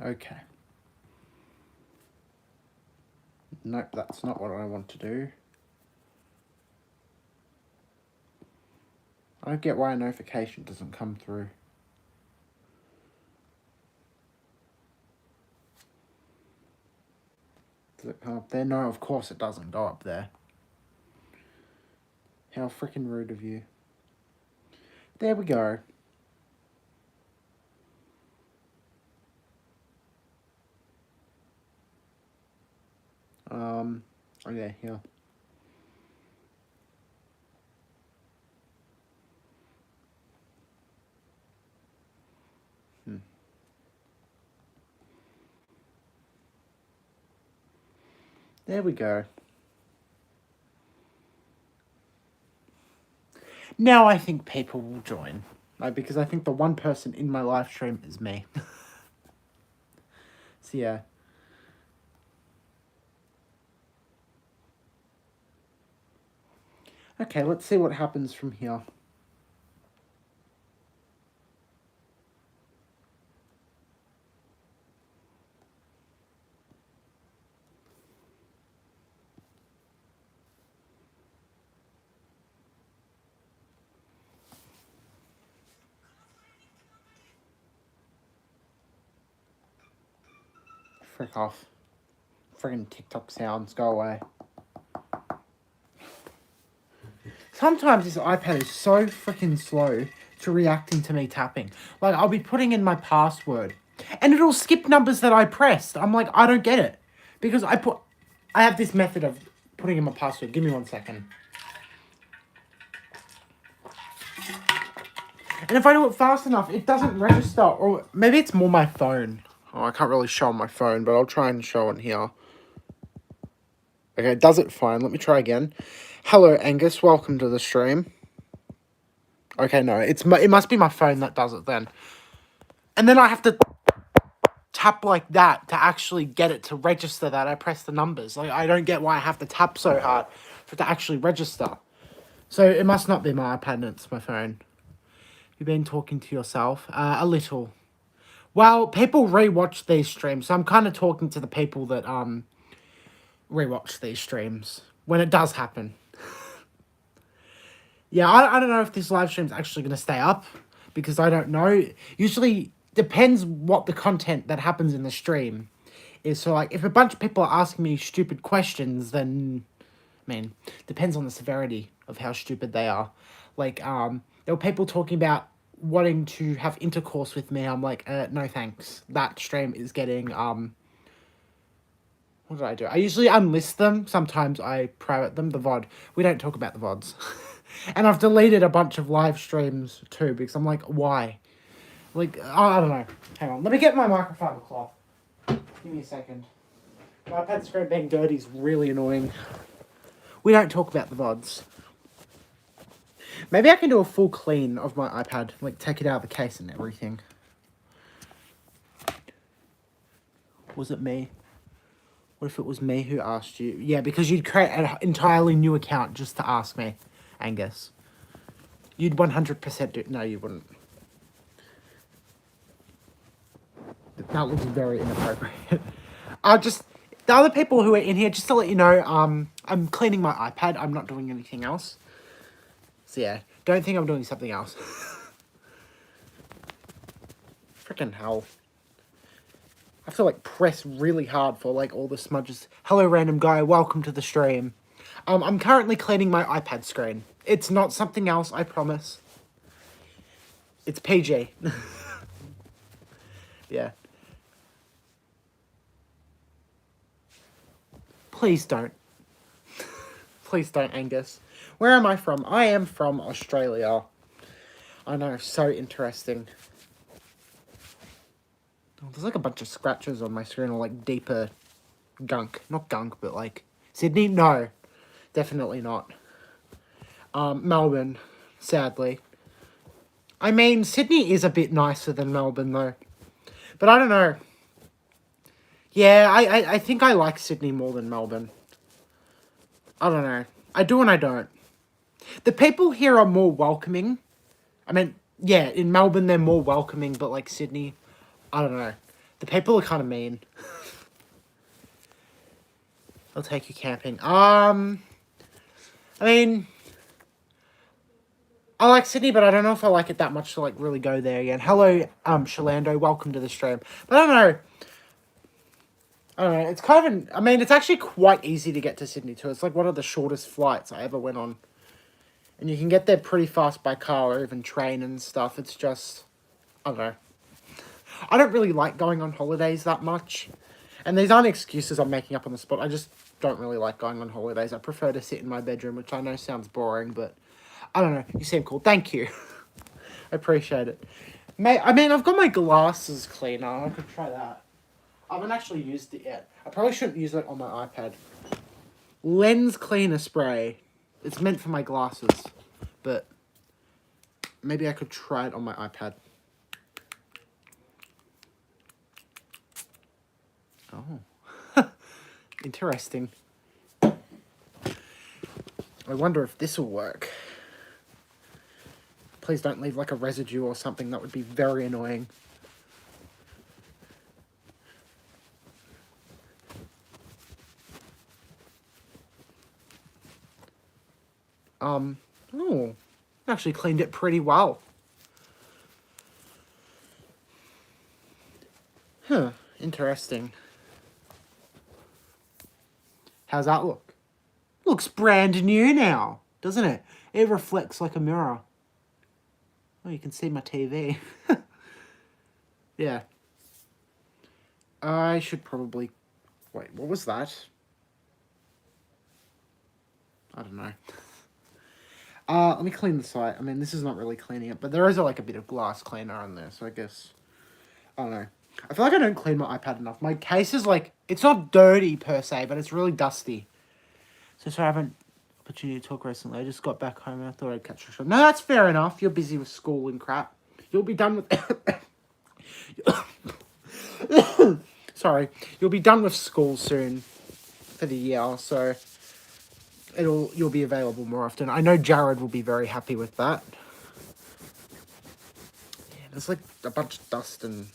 Okay. Nope, that's not what I want to do. I don't get why a notification doesn't come through. Does it come up there? No, of course it doesn't go up there. How freaking rude of you. There we go. Oh yeah, here. There we go. Now I think people will join. Because I think the one person in my live stream is me. So yeah. Okay, let's see what happens from here. Frick off. Friggin' TikTok sounds, go away. Sometimes this iPad is so freaking slow to reacting to me tapping. Like, I'll be putting in my password, and it'll skip numbers that I pressed. I'm like, I don't get it. Because I have this method of putting in my password. Give me 1 second. And if I do it fast enough, it doesn't register. Or maybe it's more my phone. Oh, I can't really show on my phone, but I'll try and show on here. Okay, it does it fine. Let me try again. Hello, Angus. Welcome to the stream. Okay, no. It must be my phone that does it then. And then I have to tap like that to actually get it to register that I press the numbers. Like, I don't get why I have to tap so hard for it to actually register. So it must not be my iPad, it's my phone. You've been talking to yourself? A little. Well, people rewatch these streams, so I'm kind of talking to the people that rewatch these streams when it does happen. Yeah, I don't know if this live stream's actually going to stay up, because I don't know. Usually depends what the content that happens in the stream is. So, like, if a bunch of people are asking me stupid questions, then, I mean, depends on the severity of how stupid they are. Like, there were people talking about wanting to have intercourse with me. I'm like, no thanks. That stream is getting, what did I do? I usually unlist them. Sometimes I private them, the VOD. We don't talk about the VODs. And I've deleted a bunch of live streams too, because I'm like, why? Like, I don't know. Hang on. Let me get my microfiber cloth. Give me a second. My iPad screen being dirty is really annoying. We don't talk about the VODs. Maybe I can do a full clean of my iPad. Like, take it out of the case and everything. Was it me? What if it was me who asked you? Yeah, because you'd create an entirely new account just to ask me, Angus. You'd 100% do... No, you wouldn't. That looks very inappropriate. Just... The other people who are in here, just to let you know, I'm cleaning my iPad. I'm not doing anything else. So yeah, don't think I'm doing something else. Freaking hell. I have to, like, press really hard for, like, all the smudges. Hello, random guy. Welcome to the stream. I'm currently cleaning my iPad screen. It's not something else, I promise. It's PG. Yeah. Please don't. Please don't, Angus. Where am I from? I am from Australia. I know, so interesting. Oh, there's like a bunch of scratches on my screen, or like deeper gunk. Not gunk, but like... Sydney? No. Definitely not. Melbourne, sadly. I mean, Sydney is a bit nicer than Melbourne, though. But I don't know. Yeah, I think I like Sydney more than Melbourne. I don't know. I do and I don't. The people here are more welcoming. I mean, yeah, in Melbourne they're more welcoming, but like Sydney, I don't know. The people are kind of mean. I'll take you camping. I mean, I like Sydney, but I don't know if I like it that much to, like, really go there again. Hello, Shalando, welcome to the stream. But I don't know. It's kind of I mean, it's actually quite easy to get to Sydney, too. It's, like, one of the shortest flights I ever went on. And you can get there pretty fast by car or even train and stuff. It's just, I don't know. I don't really like going on holidays that much. And these aren't excuses I'm making up on the spot. I just don't really like going on holidays. I prefer to sit in my bedroom, which I know sounds boring, but I don't know. You seem cool. Thank you. I appreciate it. I mean, I've got my glasses cleaner. I could try that. I haven't actually used it yet. I probably shouldn't use it on my iPad. Lens cleaner spray. It's meant for my glasses, but maybe I could try it on my iPad. Oh. Interesting. I wonder if this will work. Please don't leave like a residue or something. That would be very annoying. Oh, actually cleaned it pretty well. Huh, interesting. How's that look? Looks brand new now, doesn't it? It reflects like a mirror. Oh, you can see my TV. Yeah. I should probably... Wait, what was that? I don't know. Let me clean the site. I mean, this is not really cleaning it, but there is like a bit of glass cleaner on there, so I guess... I don't know. I feel like I don't clean my iPad enough. My case is like... It's not dirty per se, but it's really dusty. So I haven't opportunity to talk recently. I just got back home and I thought I'd catch a shot. No, that's fair enough. You're busy with school and crap. You'll be done with... Sorry. You'll be done with school soon for the year, so you'll be available more often. I know Jared will be very happy with that. Yeah, there's like a bunch of dust and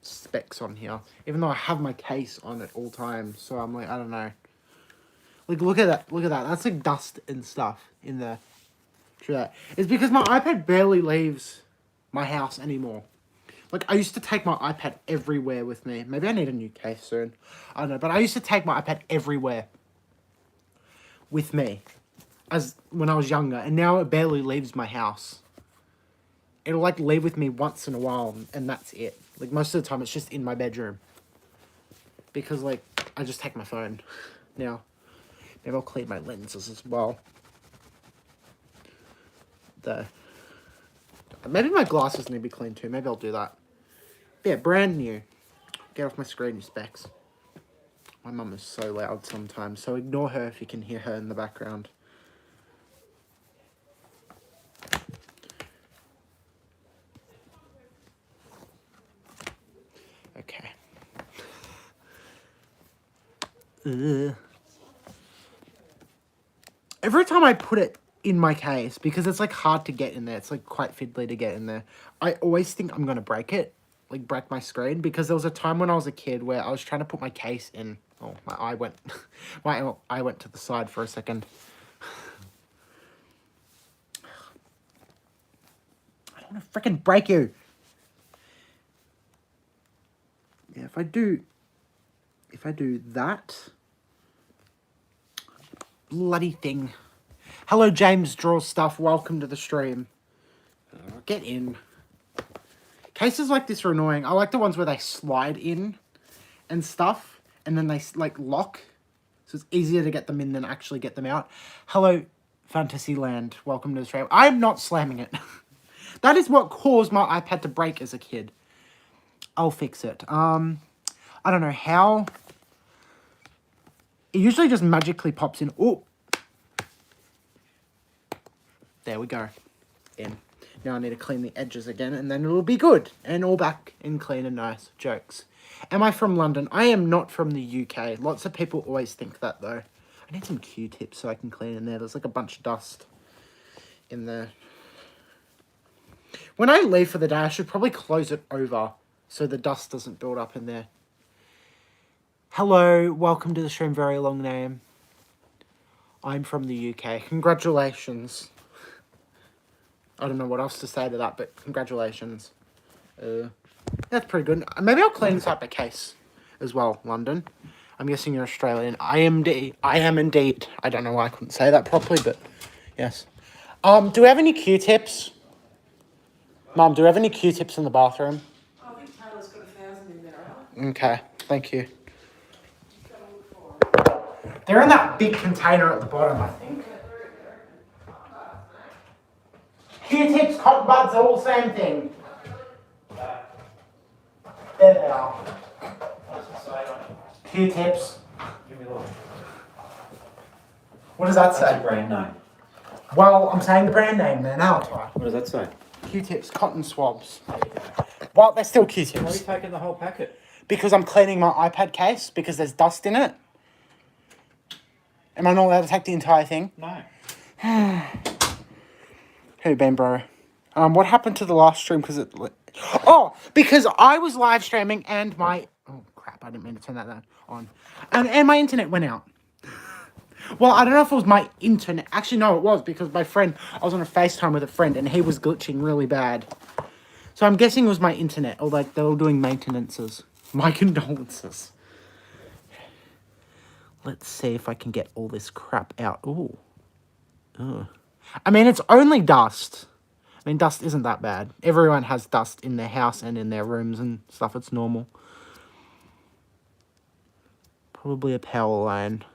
specks on here, even though I have my case on at all times. So I'm like, I don't know. Like, look at that. Look at that. That's like dust and stuff in there. True that. It's because my iPad barely leaves my house anymore. Like, I used to take my iPad everywhere with me. Maybe I need a new case soon. I don't know. But I used to take my iPad everywhere with me as when I was younger. And now it barely leaves my house. It'll, like, leave with me once in a while. And that's it. Like, most of the time, it's just in my bedroom. Because, like, I just take my phone now. Maybe I'll clean my lenses as well. Maybe my glasses need to be cleaned too. Maybe I'll do that. Yeah, brand new. Get off my screen, you specs. My mum is so loud sometimes, so ignore her if you can hear her in the background. Okay. Every time I put it in my case, because it's like hard to get in there, it's like quite fiddly to get in there, I always think I'm gonna break it, like break my screen, because there was a time when I was a kid where I was trying to put my case in. Oh, my eye went my eye went to the side for a second. I don't want to freaking break you. Yeah, if I do that bloody thing. Hello, James Draw Stuff. Welcome to the stream. Get in. Cases like this are annoying. I like the ones where they slide in and stuff, and then they, like, lock. So it's easier to get them in than actually get them out. Hello, Fantasyland. Welcome to the stream. I'm not slamming it. That is what caused my iPad to break as a kid. I'll fix it. I don't know how. It usually just magically pops in. Oh. There we go. In. Now I need to clean the edges again, and then it'll be good. And all back and clean and nice. Jokes. Am I from London? I am not from the UK. Lots of people always think that, though. I need some Q-tips so I can clean in there. There's like a bunch of dust in there. When I leave for the day, I should probably close it over so the dust doesn't build up in there. Hello, welcome to the stream. Very long name. I'm from the UK. Congratulations. I don't know what else to say to that, but congratulations. That's pretty good. Maybe I'll clean this up a case as well, London. I'm guessing you're Australian. I am indeed. I don't know why I couldn't say that properly, but yes. Do we have any Q-tips? Mum, do we have any Q-tips in the bathroom? I think Taylor's got 1,000 in there. Okay, thank you. They're in that big container at the bottom, I think. Q-tips, cotton buds, are all the same thing. There they are. Q-tips. Give me a look. What does that What's say? your brand name? Well, I'm saying the brand name there now. What does that say? Q-tips, cotton swabs. Well, they're still Why are you Q-tips. taking the whole packet? Because I'm cleaning my iPad case because there's dust in it. Am I not allowed to take the entire thing? No. Hey, Ben, bro. What happened to the last stream? Because I was live streaming and my... Oh, crap, I didn't mean to turn that on. And my internet went out. Well, I don't know if it was my internet. Actually, no, it was because my friend... I was on a FaceTime with a friend and he was glitching really bad. So I'm guessing it was my internet, or like they were doing maintenances. My condolences. Let's see if I can get all this crap out. Ooh. Ugh. I mean, it's only dust. I mean, dust isn't that bad. Everyone has dust in their house and in their rooms and stuff. It's normal. Probably a power line.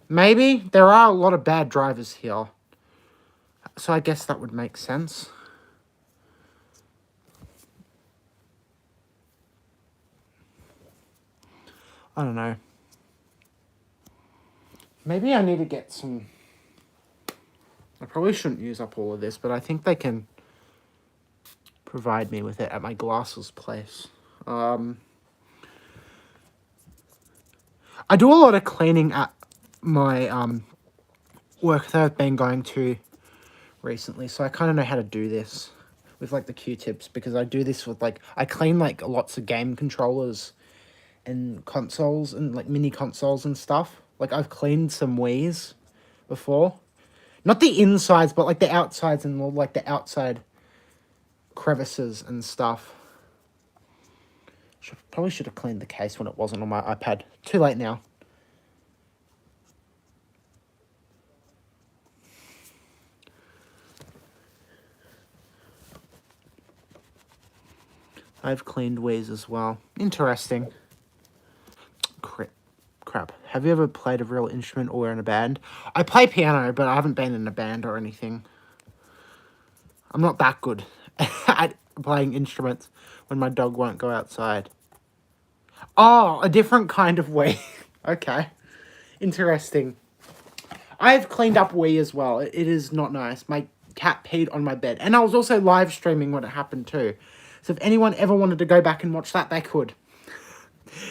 Maybe. There are a lot of bad drivers here. So I guess that would make sense. I don't know. Maybe I need to get some... I probably shouldn't use up all of this, but I think they can provide me with it at my glasses place. I do a lot of cleaning at my work that I've been going to recently, so I kind of know how to do this with like the Q-tips, because I do this with like... I clean like lots of game controllers and consoles and like mini consoles and stuff. Like I've cleaned some Wii's before. Not the insides, but like the outsides and all like the outside crevices and stuff. Probably should have cleaned the case when it wasn't on my iPad. Too late now. I've cleaned Wii's as well. Interesting. Crap. Have you ever played a real instrument or in a band? I play piano, but I haven't been in a band or anything. I'm not that good at playing instruments when my dog won't go outside. Oh, a different kind of Wii. Okay. Interesting. I've cleaned up Wii as well. It is not nice. My cat peed on my bed. And I was also live streaming when it happened too. So if anyone ever wanted to go back and watch that, they could.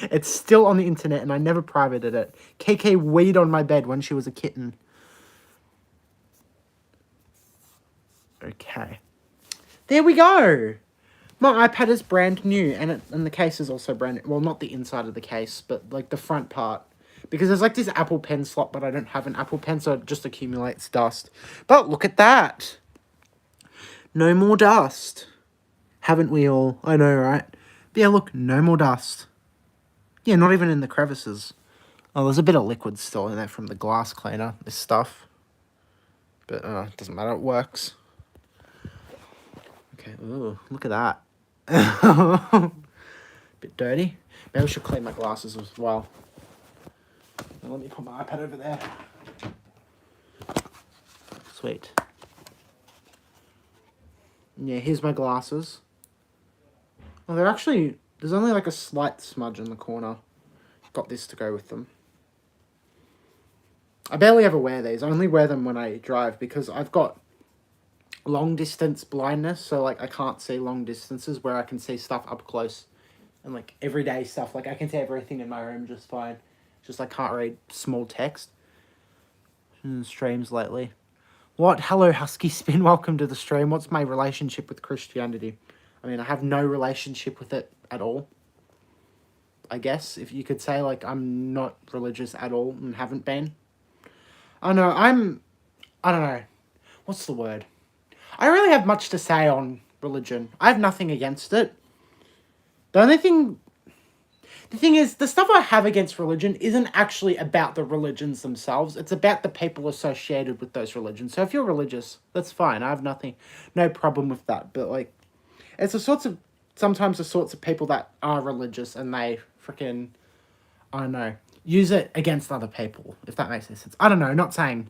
It's still on the internet and I never privated it. KK weed on my bed when she was a kitten. Okay. There we go. My iPad is brand new and the case is also brand new. Well, not the inside of the case, but like the front part. Because there's like this Apple Pen slot, but I don't have an Apple Pen, so it just accumulates dust. But look at that. No more dust. Haven't we all? I know, right? But yeah, look, no more dust. Yeah, not even in the crevices. Oh, there's a bit of liquid still in there from the glass cleaner, this stuff. But it doesn't matter, it works. Okay, ooh, look at that. Bit dirty. Maybe I should clean my glasses as well. Now let me put my iPad over there. Sweet. Yeah, here's my glasses. Oh, they're actually... There's only like a slight smudge in the corner. Got this to go with them. I barely ever wear these. I only wear them when I drive because I've got long distance blindness. So like I can't see long distances where I can see stuff up close. And like everyday stuff. Like I can see everything in my room just fine. Just I can't read small text. Streams lately. What? Hello, Husky Spin. Welcome to the stream. What's my relationship with Christianity? I mean, I have no relationship with it at all. I guess, if you could say, like, I'm not religious at all and haven't been. I don't know. What's the word? I don't really have much to say on religion. I have nothing against it. The thing is, the stuff I have against religion isn't actually about the religions themselves. It's about the people associated with those religions. So if you're religious, that's fine. I have no problem with that. But, like, it's sometimes the sorts of people that are religious and they freaking, I don't know, use it against other people, if that makes any sense. I don't know, not saying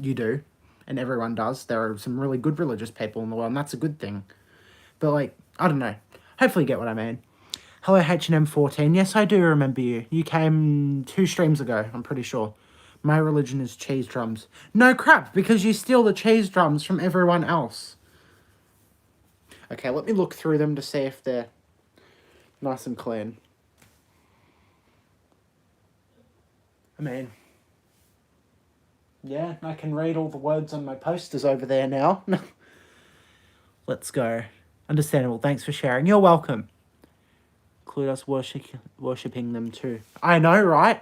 you do, and everyone does. There are some really good religious people in the world, and that's a good thing. But, like, I don't know. Hopefully you get what I mean. Hello, H&M14. Yes, I do remember you. You came 2 streams ago, I'm pretty sure. My religion is cheese drums. No crap, because you steal the cheese drums from everyone else. Okay, let me look through them to see if they're nice and clean. I mean, yeah, I can read all the words on my posters over there now. Let's go. Understandable. Thanks for sharing. You're welcome. Include us worshipping them too. I know, right?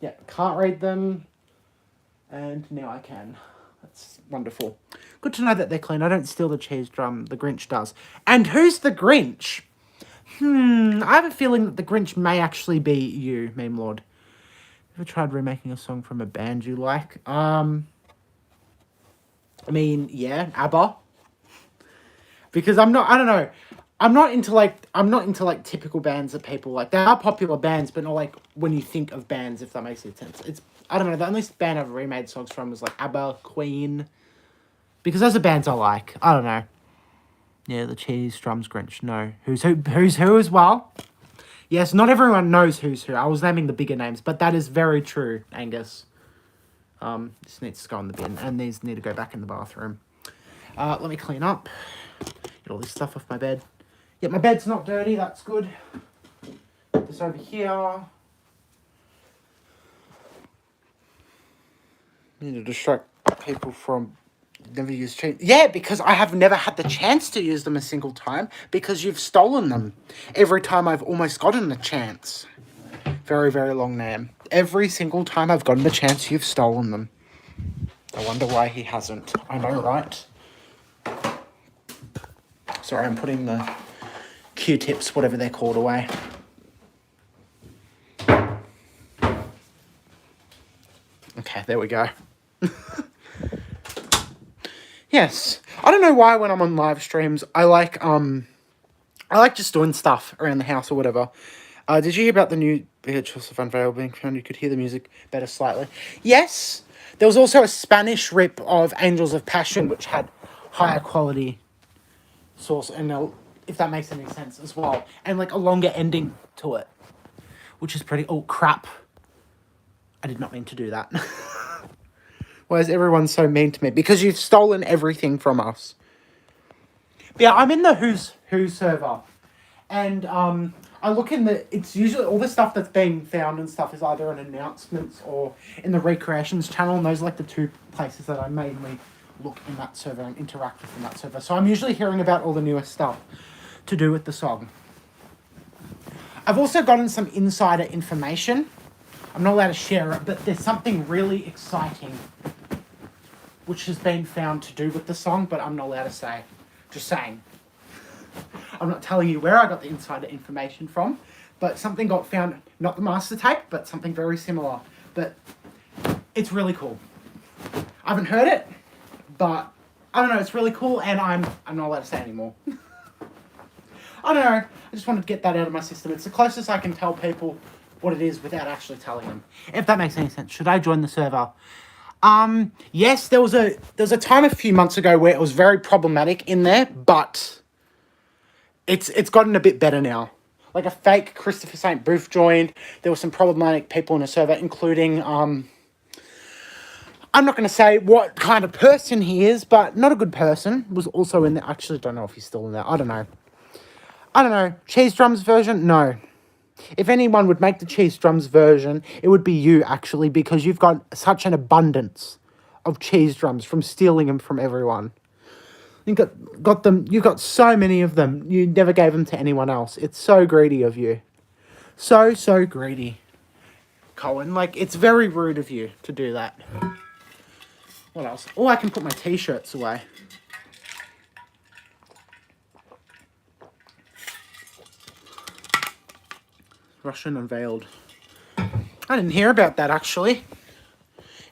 Yeah, can't read them. And now I can. That's wonderful. Good to know that they're clean. I don't steal the cheese drum. The Grinch does. And who's the Grinch? I have a feeling that the Grinch may actually be you, Meme Lord. Ever tried remaking a song from a band you like? I mean, yeah, ABBA. Because I don't know. I'm not into like typical bands that people like. They are popular bands, but not like when you think of bands, if that makes any sense. I don't know, the only band I've remade songs from was like ABBA, Queen. Because those are bands I like. I don't know. Yeah, the cheese drums Grinch. No. Who's who as well? Yes, not everyone knows who's who. I was naming the bigger names, but that is very true, Angus. This needs to go in the bin, and these need to go back in the bathroom. Let me clean up. Get all this stuff off my bed. Yeah, my bed's not dirty, that's good. Put this over here. Need to distract people from never use cheese. Yeah, because I have never had the chance to use them a single time because you've stolen them every time I've almost gotten the chance. Very, very long name. Every single time I've gotten the chance, you've stolen them. I wonder why he hasn't. I know, right? Sorry, I'm putting the Q-tips, whatever they're called, away. Okay, there we go. Yes. I don't know why when I'm on live streams, I like just doing stuff around the house or whatever. Did you hear about the new Joseph Unveil being found? You could hear the music better slightly. Yes. There was also a Spanish rip of Angels of Passion, which had higher quality source, and if that makes any sense as well. And like a longer ending to it, which is pretty... Oh, crap. I did not mean to do that. Why is everyone so mean to me? Because you've stolen everything from us. But yeah, I'm in the Who's Who server. And I look in it's usually all the stuff that's being found and stuff is either in announcements or in the recreations channel. And those are like the 2 places that I mainly look in that server and interact with in that server. So I'm usually hearing about all the newest stuff to do with the song. I've also gotten some insider information. I'm not allowed to share it, but there's something really exciting which has been found to do with the song, but I'm not allowed to say. Just saying. I'm not telling you where I got the insider information from, but something got found, not the master tape, but something very similar. But it's really cool. I haven't heard it, but I don't know, it's really cool, and I'm not allowed to say anymore. I don't know, I just wanted to get that out of my system. It's the closest I can tell people what it is without actually telling them. If that makes any sense. Should I join the server? Yes, there was a time a few months ago where it was very problematic in there, but it's gotten a bit better now. Like a fake Christopher St. Booth joined. There were some problematic people in the server, including, I'm not going to say what kind of person he is, but not a good person. Was also in there. Actually, don't know if he's still in there. I don't know. Cheese Drums version? No. If anyone would make the Cheese Drums version, it would be you, actually, because you've got such an abundance of cheese drums from stealing them from everyone. You got them. You got so many of them. You never gave them to anyone else. It's so greedy of you. So greedy, Cohen. Like, it's very rude of you to do that. What else? Oh, I can put my t-shirts away. Russian unveiled. I didn't hear about that, actually.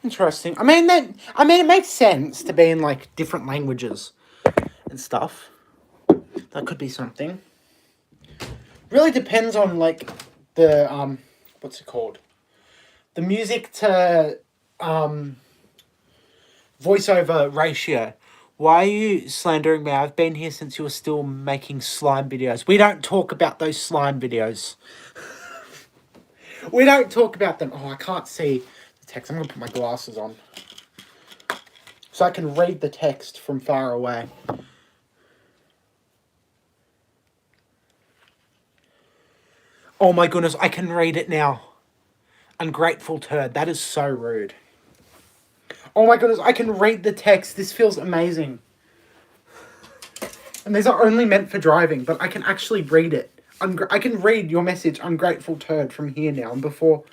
Interesting. I mean, it makes sense to be in, like, different languages and stuff. That could be something. Really depends on, like, the, what's it called? The music to, voiceover ratio. Why are you slandering me? I've been here since you were still making slime videos. We don't talk about those slime videos. We don't talk about them. Oh, I can't see the text. I'm going to put my glasses on so I can read the text from far away. Oh my goodness, I can read it now. Ungrateful turd. That is so rude. Oh my goodness, I can read the text. This feels amazing. And these are only meant for driving, but I can actually read it. I can read your message, ungrateful turd, from here now. And before,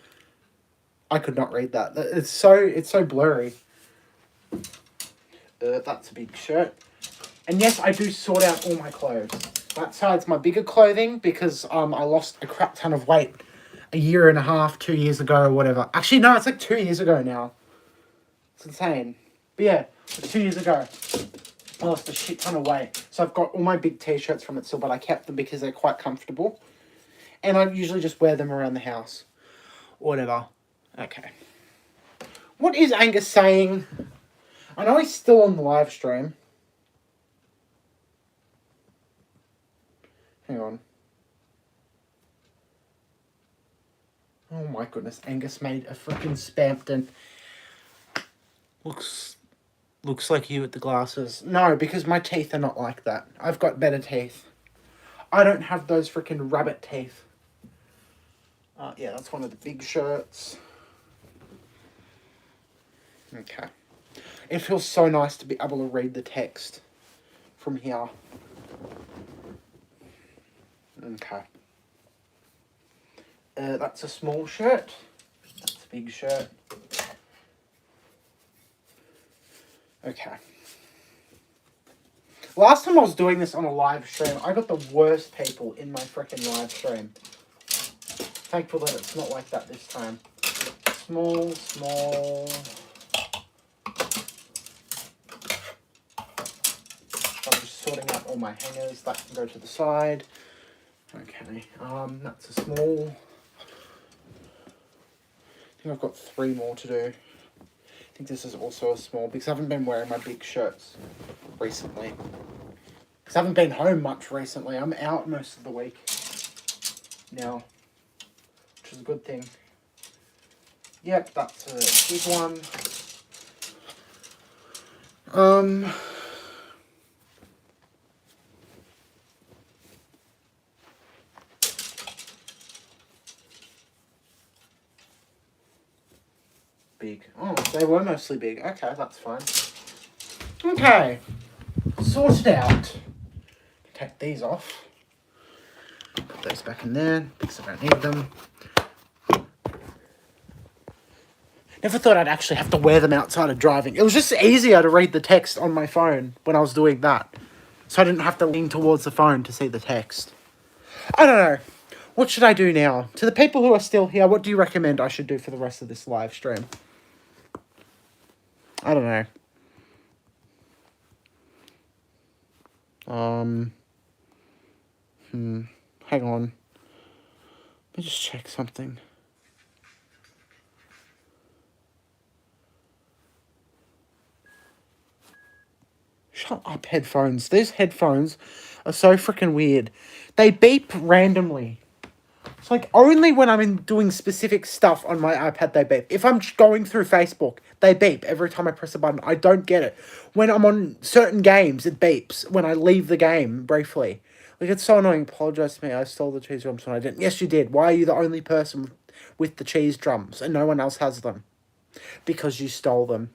I could not read that. It's so blurry. That's a big shirt. And yes, I do sort out all my clothes. That side's my bigger clothing because I lost a crap ton of weight a year and a half, 2 years ago or whatever. Actually, no, it's like 2 years ago now. It's insane. But yeah, 2 years ago, I lost a shit ton of weight. So I've got all my big t-shirts from it still, but I kept them because they're quite comfortable. And I usually just wear them around the house. Whatever. Okay. What is Angus saying? I know he's still on the live stream. Hang on. Oh my goodness, Angus made a freaking Spampton. Looks like you with the glasses. No, because my teeth are not like that. I've got better teeth. I don't have those freaking rabbit teeth. Yeah, that's one of the big shirts. Okay. It feels so nice to be able to read the text from here. Okay. That's a small shirt. That's a big shirt. Okay. Last time I was doing this on a live stream, I got the worst people in my freaking live stream. Thankful that it's not like that this time. Small. I'm just sorting out all my hangers. That can go to the side. Okay, that's a small. I think I've got 3 more to do. I think this is also a small because I haven't been wearing my big shirts recently. Because I haven't been home much recently. I'm out most of the week now, which is a good thing. Yep, that's a big one. Big. Oh, they were mostly big. Okay, that's fine. Okay. Sorted out. Take these off. Put those back in there because I don't need them. Never thought I'd actually have to wear them outside of driving. It was just easier to read the text on my phone when I was doing that. So I didn't have to lean towards the phone to see the text. I don't know. What should I do now? To the people who are still here, what do you recommend I should do for the rest of this live stream? I don't know. Hang on. Let me just check something. Shut up, headphones. These headphones are so freaking weird. They beep randomly. It's like only when I'm doing specific stuff on my iPad they beep. If I'm going through Facebook, they beep every time I press a button. I don't get it. When I'm on certain games, it beeps when I leave the game briefly. Like, it's so annoying. Apologise to me. I stole the cheese drums when I didn't. Yes, you did. Why are you the only person with the cheese drums and no one else has them? Because you stole them.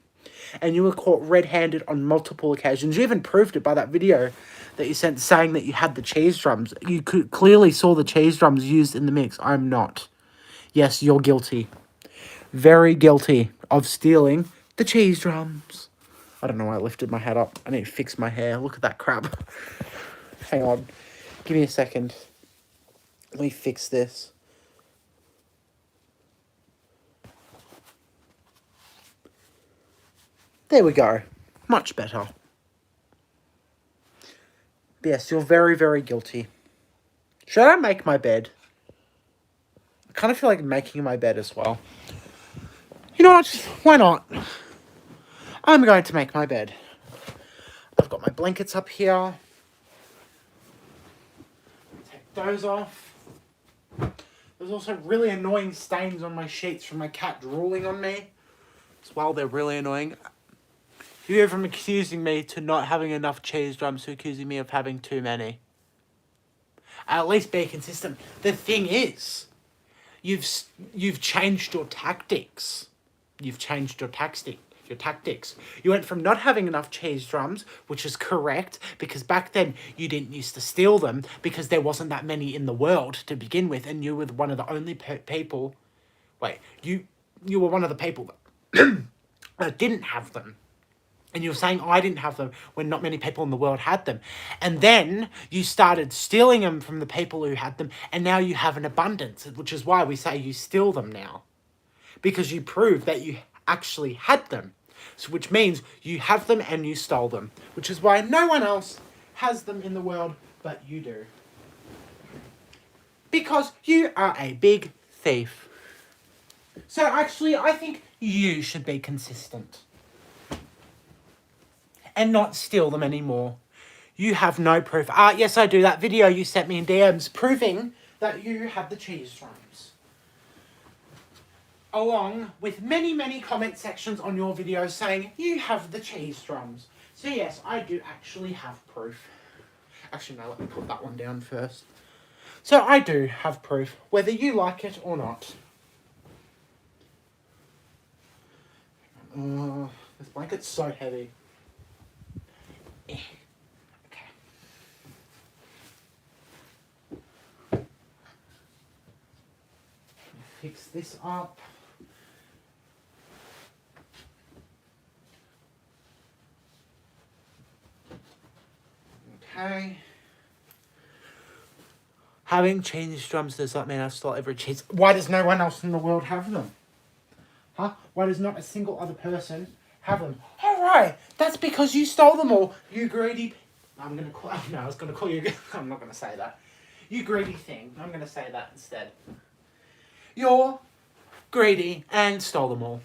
And you were caught red-handed on multiple occasions. You even proved it by that video that you sent saying that you had the cheese drums. You could clearly saw the cheese drums used in the mix. I'm not. Yes, you're guilty. Very guilty of stealing the cheese drums. I don't know why I lifted my head up. I need to fix my hair. Look at that crap. Hang on. Give me a second. Let me fix this. There we go. Much better. But yes, you're very, very guilty. Should I make my bed? I kind of feel like making my bed as well. You know what? Why not? I'm going to make my bed. I've got my blankets up here. Take those off. There's also really annoying stains on my sheets from my cat drooling on me. As well, they're really annoying. You go from accusing me to not having enough cheese drums to accusing me of having too many. At least be consistent. The thing is, you've changed your tactics. You've changed your tactics. You went from not having enough cheese drums, which is correct, because back then you didn't used to steal them because there wasn't that many in the world to begin with, and you were one of the only people. Wait, you were one of the people that didn't have them. And you were saying I didn't have them when not many people in the world had them. And then you started stealing them from the people who had them, and now you have an abundance, which is why we say you steal them now. Because you proved that you actually had them. So which means you have them and you stole them. Which is why no one else has them in the world but you do. Because you are a big thief. So actually, I think you should be consistent. And not steal them anymore. You have no proof. Yes, I do. That video you sent me in DMs proving that you had the cheese drums. Along with many, many comment sections on your video saying you have the cheese drums. So yes, I do actually have proof. Actually, no, let me put that one down first. So I do have proof, whether you like it or not. This blanket's so heavy. Okay. Fix this up. Okay. Having cheese drums does not mean I stole every cheese. Why does no one else in the world have them? Huh? Why does not a single other person have them? Alright, that's because you stole them all, you greedy... I was gonna call you... I'm not gonna say that. You greedy thing. I'm gonna say that instead. You're greedy and stole them all.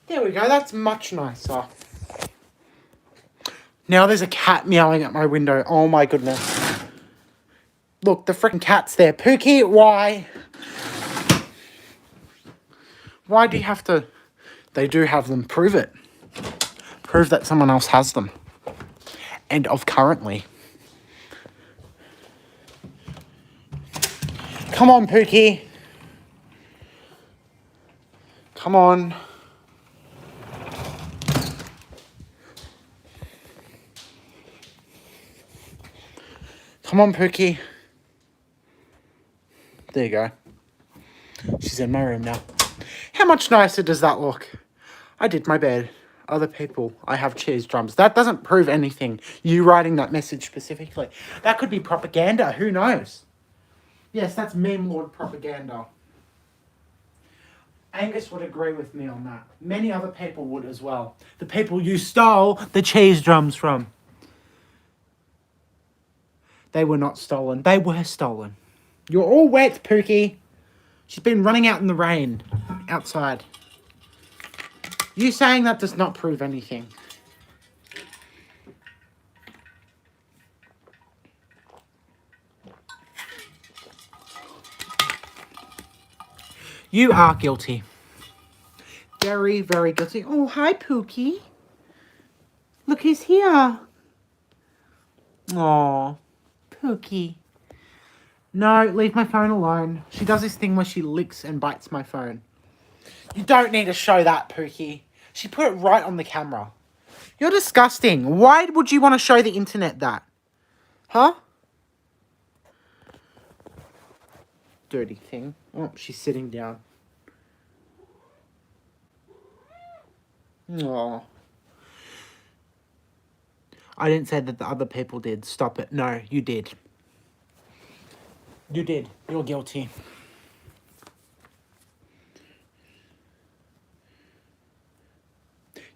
There we go, that's much nicer. Now there's a cat meowing at my window. Oh my goodness. Look, the freaking cat's there. Pookie, why? Why do you have to... They do have them. Prove it. Prove that someone else has them. And of currently. Come on, Pookie. Come on. Come on, Pookie. There you go. She's in my room now. How much nicer does that look? I did my bed. Other people, I have cheese drums. That doesn't prove anything. You writing that message specifically. That could be propaganda. Who knows? Yes, that's meme lord propaganda. Angus would agree with me on that. Many other people would as well. The people you stole the cheese drums from. They were not stolen. They were stolen. You're all wet, Pookie. She's been running out in the rain. Outside. You saying that does not prove anything. You are guilty. Very, very guilty. Oh, hi, Pookie. Look who's here. Aw, Pookie. No, leave my phone alone. She does this thing where she licks and bites my phone. You don't need to show that, Pookie. She put it right on the camera. You're disgusting. Why would you want to show the internet that? Huh? Dirty thing. Oh, she's sitting down. Oh. I didn't say that the other people did. Stop it. No, you did. You did. You're guilty.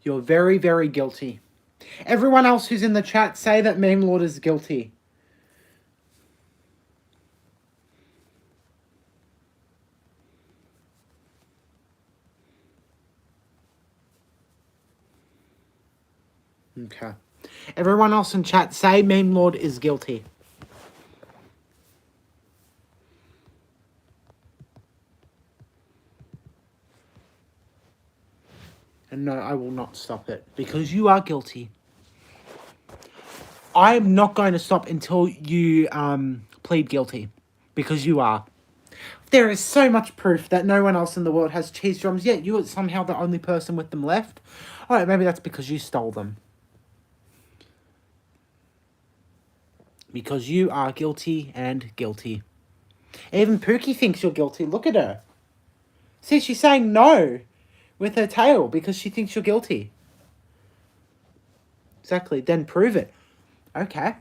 You're very, very guilty. Everyone else who's in the chat, say that Meme Lord is guilty. Okay. Everyone else in chat, say Meme Lord is guilty. And no, I will not stop it because you are guilty. I'm not going to stop until you plead guilty because you are. There is so much proof that no one else in the world has cheese drums, yet you are somehow the only person with them left. Alright, maybe that's because you stole them. Because you are guilty and guilty. Even Pookie thinks you're guilty. Look at her. See, she's saying no with her tail because she thinks you're guilty. Exactly. Then prove it. Okay.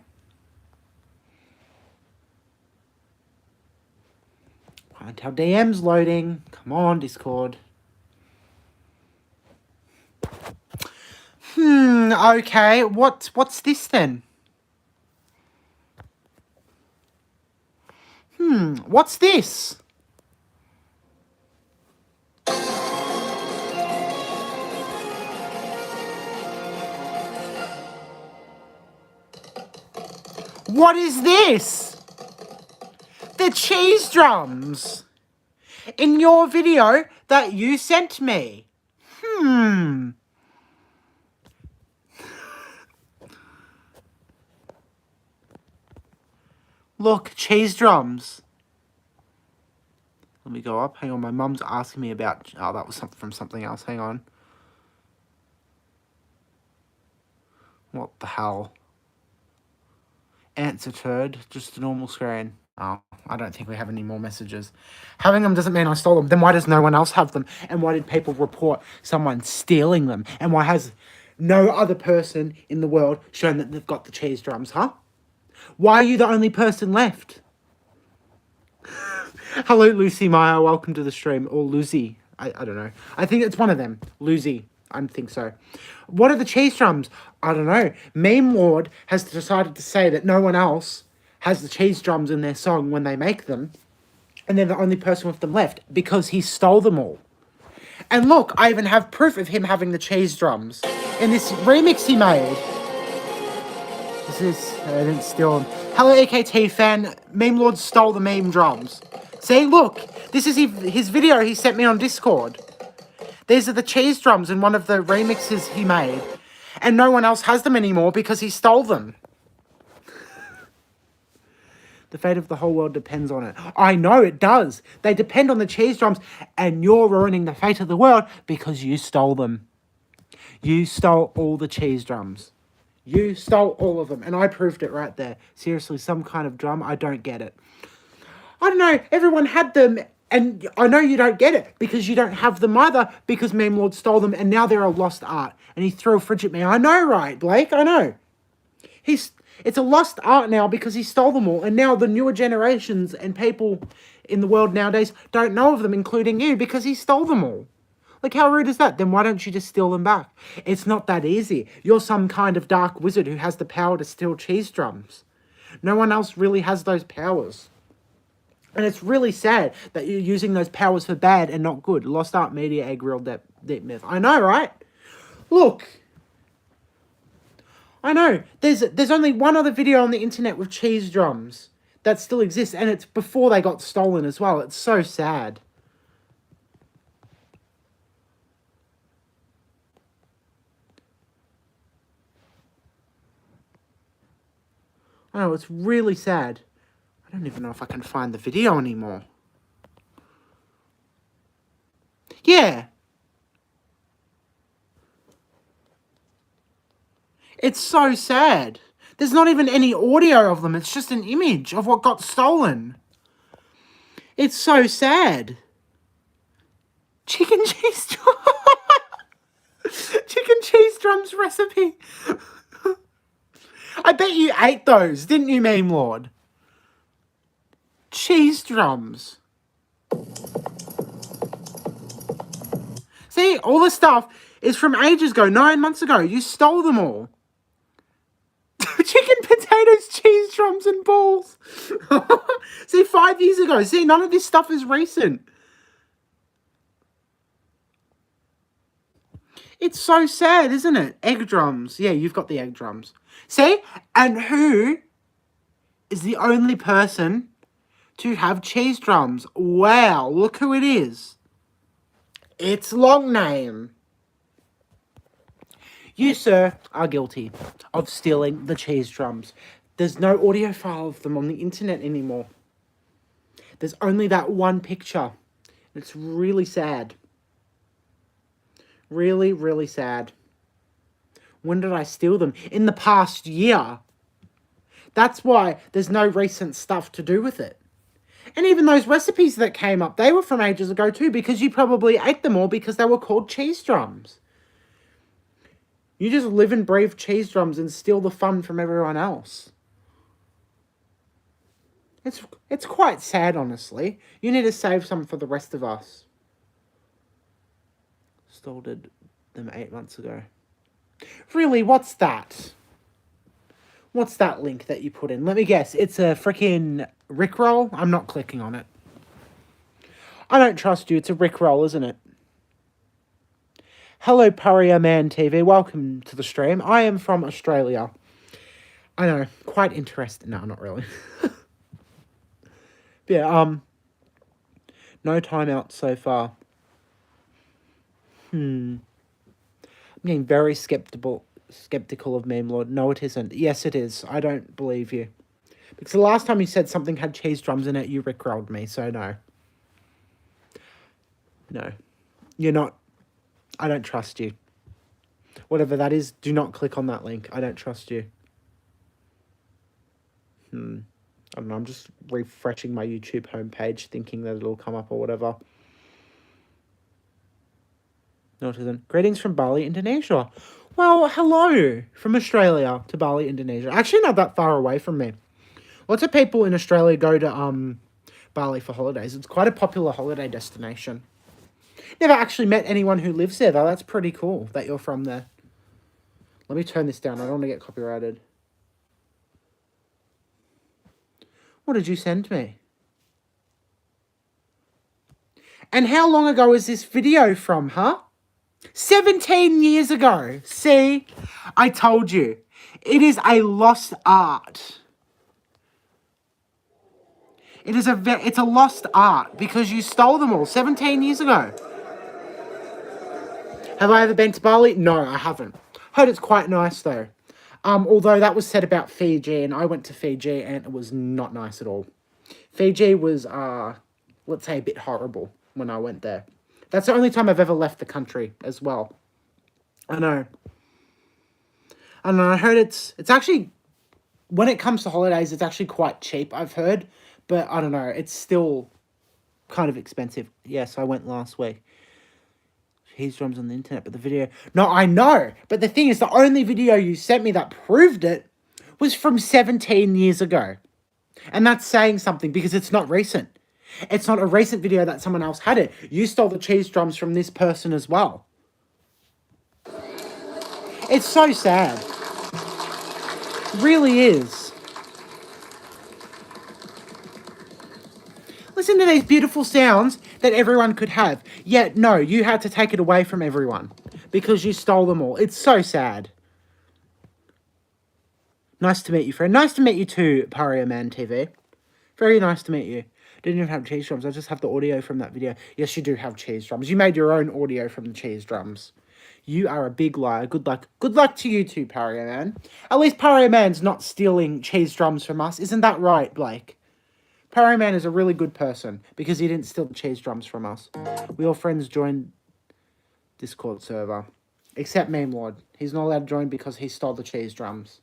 Right, our DM's loading. Come on, Discord. Okay. What's this then? What's this? What is this? The cheese drums. In your video that you sent me. Look, cheese drums. Let me go up. Hang on, my mum's asking me about... Oh, that was something from something else. Hang on. What the hell? Answer turd. Just a normal screen. Oh, I don't think we have any more messages. Having them doesn't mean I stole them. Then why does no one else have them? And why did people report someone stealing them? And why has no other person in the world shown that they've got the cheese drums, huh? Why are you the only person left? Hello, Lucy Meyer. Welcome to the stream. Or Lucy. I don't know. I think it's one of them. Lucy. I think so. What are the cheese drums? I don't know. Meme Lord has decided to say that no one else has the cheese drums in their song when they make them. And they're the only person with them left because he stole them all. And look, I even have proof of him having the cheese drums in this remix he made. I didn't steal them. Hello, AKT fan. Meme Lord stole the meme drums. See, look. This is his video he sent me on Discord. These are the cheese drums in one of the remixes he made. And no one else has them anymore because he stole them. The fate of the whole world depends on it. I know it does. They depend on the cheese drums. And you're ruining the fate of the world because you stole them. You stole all the cheese drums. You stole all of them. And I proved it right there. Seriously, some kind of drum. I don't get it. I don't know. Everyone had them. And I know you don't get it because you don't have them either because Meme Lord stole them and now they're a lost art. And he threw a fridge at me. I know, right, Blake? I know. It's a lost art now because he stole them all. And now the newer generations and people in the world nowadays don't know of them, including you, because he stole them all. Like, how rude is that? Then why don't you just steal them back? It's not that easy. You're some kind of dark wizard who has the power to steal cheese drums. No one else really has those powers. And it's really sad that you're using those powers for bad and not good. Lost Art Media, Egg Real Deep Myth. I know, right? Look. I know. There's only one other video on the internet with cheese drums that still exists. And it's before they got stolen as well. It's so sad. I know, it's really sad. I don't even know if I can find the video anymore. Yeah. It's so sad. There's not even any audio of them. It's just an image of what got stolen. It's so sad. Chicken cheese drums. Chicken cheese drums recipe. I bet you ate those, didn't you, Meme Lord? Cheese drums. See, all the stuff is from ages ago, 9 months ago. You stole them all. Chicken, potatoes, cheese drums, and balls. See, 5 years ago. See, none of this stuff is recent. It's so sad, isn't it? Egg drums. Yeah, you've got the egg drums. See? And who is the only person to have cheese drums? Wow, look who it is. It's long name. You, sir, are guilty of stealing the cheese drums. There's no audio file of them on the internet anymore. There's only that one picture. It's really sad. Really, really sad. When did I steal them? In the past year. That's why there's no recent stuff to do with it. And even those recipes that came up, they were from ages ago too, because you probably ate them all because they were called cheese drums. You just live and breathe cheese drums and steal the fun from everyone else. It's quite sad, honestly. You need to save some for the rest of us. Stole them 8 months ago. Really, what's that? What's that link that you put in? Let me guess. It's a freaking Rickroll? I'm not clicking on it. I don't trust you. It's a Rickroll, isn't it? Hello, Purrier Man TV. Welcome to the stream. I am from Australia. I know. Quite interested. No, not really. Yeah, no timeout so far. I'm getting very skeptical of Meme Lord. No, it isn't. Yes, it is. I don't believe you. Because the last time you said something had cheese drums in it, you rickrolled me, so no. No. You're not... I don't trust you. Whatever that is, do not click on that link. I don't trust you. I don't know, I'm just refreshing my YouTube homepage, thinking that it'll come up or whatever. No, it isn't. Greetings from Bali, Indonesia. Well, hello from Australia to Bali, Indonesia. Actually, not that far away from me. Lots of people in Australia go to Bali for holidays. It's quite a popular holiday destination. Never actually met anyone who lives there, though. That's pretty cool that you're from there. Let me turn this down. I don't want to get copyrighted. What did you send me? And how long ago is this video from, huh? 17 years ago. See? I told you. It is a lost art. It's a lost art because you stole them all 17 years ago. Have I ever been to Bali? No, I haven't. Heard it's quite nice though. Although that was said about Fiji, and I went to Fiji and it was not nice at all. Fiji was, let's say, a bit horrible when I went there. That's the only time I've ever left the country as well. I know. I heard it's actually, when it comes to holidays, it's actually quite cheap, I've heard. But I don't know, it's still kind of expensive. Yes, I went last week. Cheese drums on the internet, but the video... No, I know! But the thing is, the only video you sent me that proved it was from 17 years ago. And that's saying something, because it's not recent. It's not a recent video that someone else had it. You stole the cheese drums from this person as well. It's so sad. It really is. Listen to these beautiful sounds that everyone could have. Yet, no, you had to take it away from everyone because you stole them all. It's so sad. Nice to meet you, friend. Nice to meet you too, Purrier Man TV. Very nice to meet you. Didn't even have cheese drums. I just have the audio from that video. Yes, you do have cheese drums. You made your own audio from the cheese drums. You are a big liar. Good luck. Good luck to you too, Purrier Man. At least Purrier Man's not stealing cheese drums from us. Isn't that right, Blake? Parry Man is a really good person because he didn't steal the cheese drums from us. We all friends joined Discord server. Except Meme Lord. He's not allowed to join because he stole the cheese drums.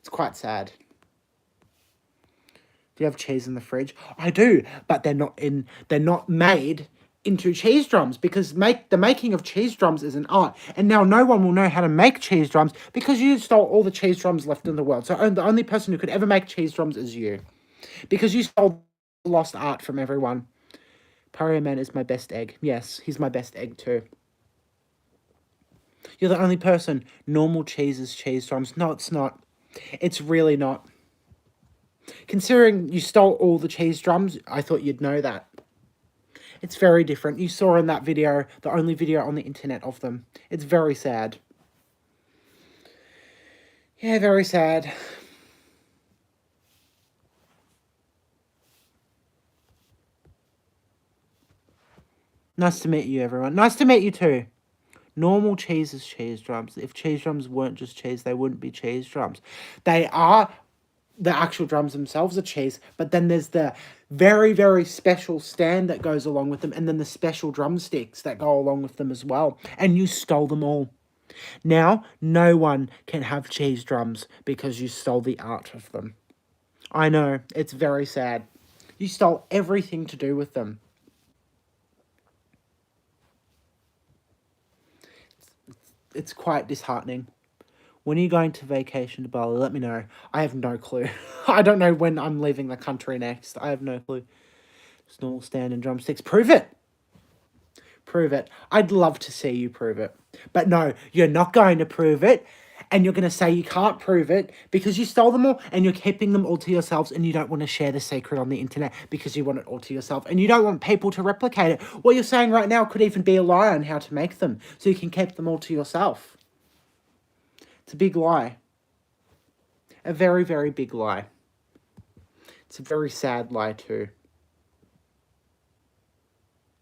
It's quite sad. Do you have cheese in the fridge? I do, but they're not made into cheese drums because the making of cheese drums is an art. And now no one will know how to make cheese drums because you stole all the cheese drums left in the world. So the only person who could ever make cheese drums is you. Because you stole the lost art from everyone. Parry Man is my best egg. Yes, he's my best egg too. You're the only person. Normal cheese is cheese drums. No, it's not. It's really not. Considering you stole all the cheese drums, I thought you'd know that. It's very different. You saw in that video, the only video on the internet of them. It's very sad. Yeah, very sad. Nice to meet you, everyone. Nice to meet you too. Normal cheese is cheese drums. If cheese drums weren't just cheese, they wouldn't be cheese drums. They are... The actual drums themselves are cheese, but then there's the very, very special stand that goes along with them, and then the special drumsticks that go along with them as well. And you stole them all. Now, no one can have cheese drums because you stole the art of them. I know, it's very sad. You stole everything to do with them. It's quite disheartening. When are you going to vacation to Bali? Let me know. I have no clue. I don't know when I'm leaving the country next. I have no clue. Just normal stand and drumsticks. Prove it. Prove it. I'd love to see you prove it. But no, you're not going to prove it. And you're going to say you can't prove it because you stole them all and you're keeping them all to yourselves and you don't want to share the secret on the internet because you want it all to yourself and you don't want people to replicate it. What you're saying right now could even be a lie on how to make them so you can keep them all to yourself. It's a big lie. A very, very big lie. It's a very sad lie too.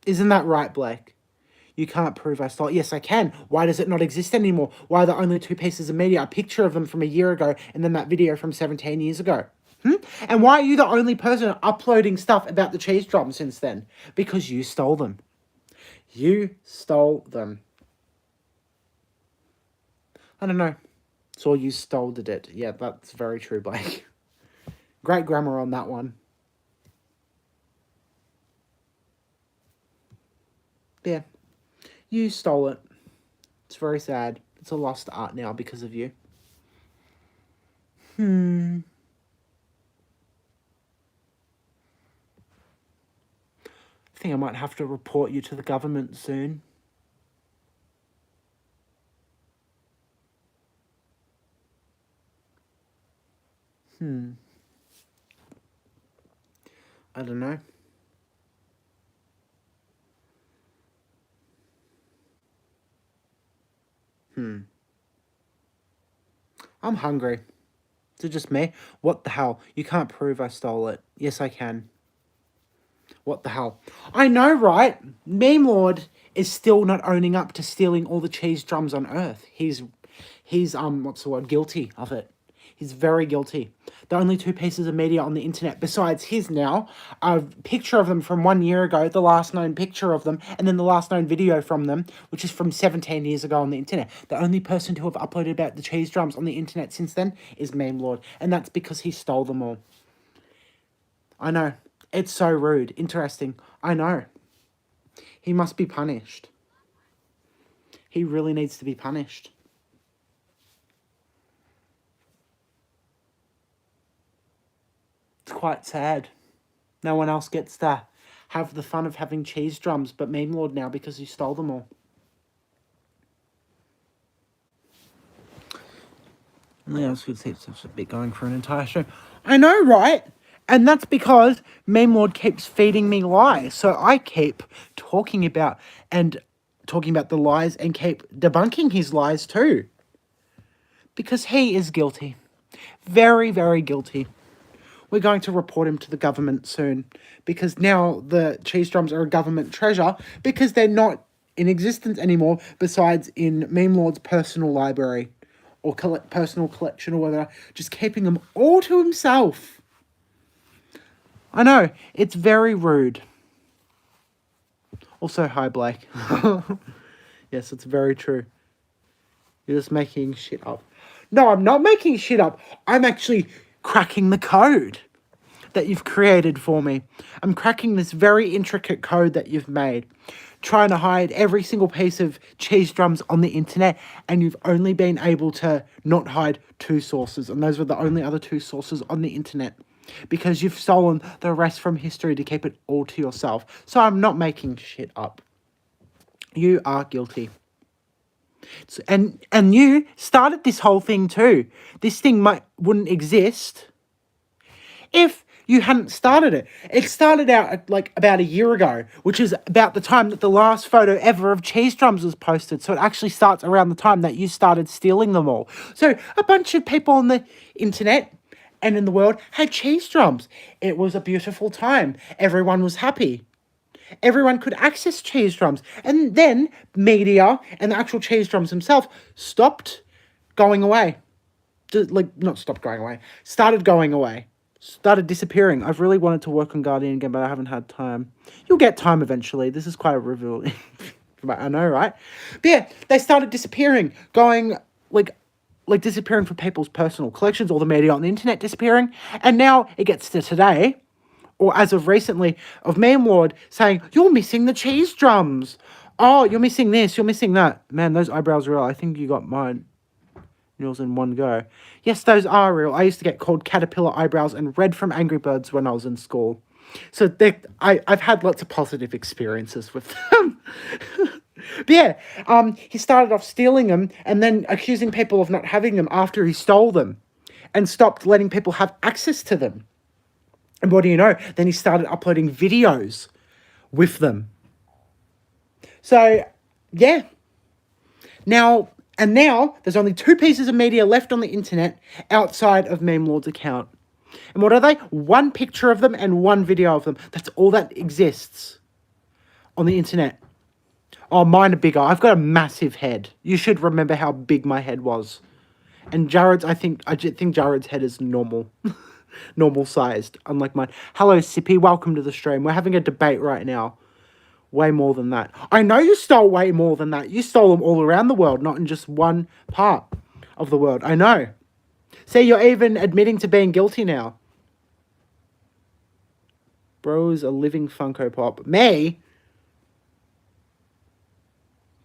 Isn't that right, Blake? You can't prove I stole it. Yes, I can. Why does it not exist anymore? Why are there only 2 pieces of media? A picture of them from a year ago and then that video from 17 years ago. And why are you the only person uploading stuff about the cheese drum since then? Because you stole them. You stole them. I don't know. So you stole it. Yeah, that's very true, Blake. Great grammar on that one. Yeah. You stole it. It's very sad. It's a lost art now because of you. I think I might have to report you to the government soon. I don't know. I'm hungry. Is it just me? What the hell? You can't prove I stole it. Yes, I can. What the hell? I know, right? Meme Lord is still not owning up to stealing all the cheese drums on Earth. He's what's the word? Guilty of it. He's very guilty. The only 2 pieces of media on the internet, besides his now, a picture of them from 1 year ago, the last known picture of them, and then the last known video from them, which is from 17 years ago on the internet. The only person to have uploaded about the cheese drums on the internet since then is Meme Lord, and that's because he stole them all. I know. It's so rude. Interesting. I know. He must be punished. He really needs to be punished. It's quite sad. No one else gets to have the fun of having cheese drums, but Meme Lord now because he stole them all. Yeah, I was going to say it's a bit going for an entire show. I know, right? And that's because Meme Lord keeps feeding me lies. So I keep talking about the lies and keep debunking his lies too. Because he is guilty. Very, very guilty. We're going to report him to the government soon. Because now the cheese drums are a government treasure. Because they're not in existence anymore. Besides in Meme Lord's personal library. Or personal collection or whatever. Just keeping them all to himself. I know, it's very rude. Also, hi, Blake. Yes, it's very true. You're just making shit up. No, I'm not making shit up. I'm actually cracking the code that you've created for me. I'm cracking this very intricate code that you've made, trying to hide every single piece of cheese drums on the internet, and you've only been able to not hide 2 sources, and those were the only other 2 sources on the internet, because you've stolen the rest from history to keep it all to yourself. So I'm not making shit up. You are guilty. And you started this whole thing too. This thing wouldn't exist if you hadn't started it. It started out like about a year ago, which is about the time that the last photo ever of cheese drums was posted. So it actually starts around the time that you started stealing them all. So a bunch of people on the internet and in the world had cheese drums. It was a beautiful time. Everyone was happy. Everyone could access cheese drums. And then media and the actual cheese drums themselves stopped going away. Not stopped going away. Started going away. Started disappearing. I've really wanted to work on Guardian again, but I haven't had time. You'll get time eventually. This is quite a reveal. I know, right? But yeah, they started disappearing. Going, like disappearing from people's personal collections, all the media on the internet disappearing. And now it gets to today, or as of recently, of Meme Lord saying, you're missing the cheese drums. Oh, you're missing this, you're missing that. Man, those eyebrows are real. I think you got mine. Yours in one go. Yes, those are real. I used to get called caterpillar eyebrows and red from Angry Birds when I was in school. So I've had lots of positive experiences with them. But yeah, he started off stealing them and then accusing people of not having them after he stole them and stopped letting people have access to them. And what do you know? Then he started uploading videos with them. So, yeah. Now, there's only 2 pieces of media left on the internet outside of Meme Lord's account. And what are they? 1 picture of them and 1 video of them. That's all that exists on the internet. Oh, mine are bigger. I've got a massive head. You should remember how big my head was. And Jared's, I think Jared's head is normal. Normal sized, unlike mine. Hello, Sippy. Welcome to the stream. We're having a debate right now. Way more than that. I know you stole way more than that. You stole them all around the world, not in just one part of the world. I know. See, you're even admitting to being guilty now. Bro's a living Funko Pop. Me?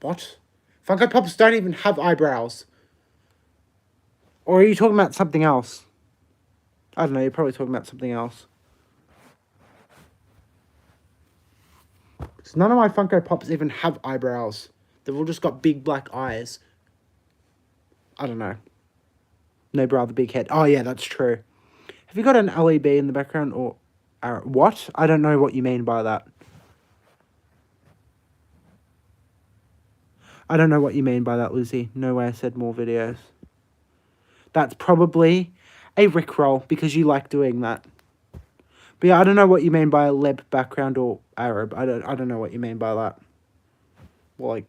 What? Funko Pops don't even have eyebrows. Or are you talking about something else? I don't know, you're probably talking about something else. Because none of my Funko Pops even have eyebrows. They've all just got big black eyes. I don't know. No bra, the big head. Oh, yeah, that's true. Have you got an LEB in the background or... what? I don't know what you mean by that. I don't know what you mean by that, Lizzie. No way I said more videos. That's probably a Rickroll because you like doing that. But yeah, I don't know what you mean by a Leb background or Arab. I don't know what you mean by that. Like,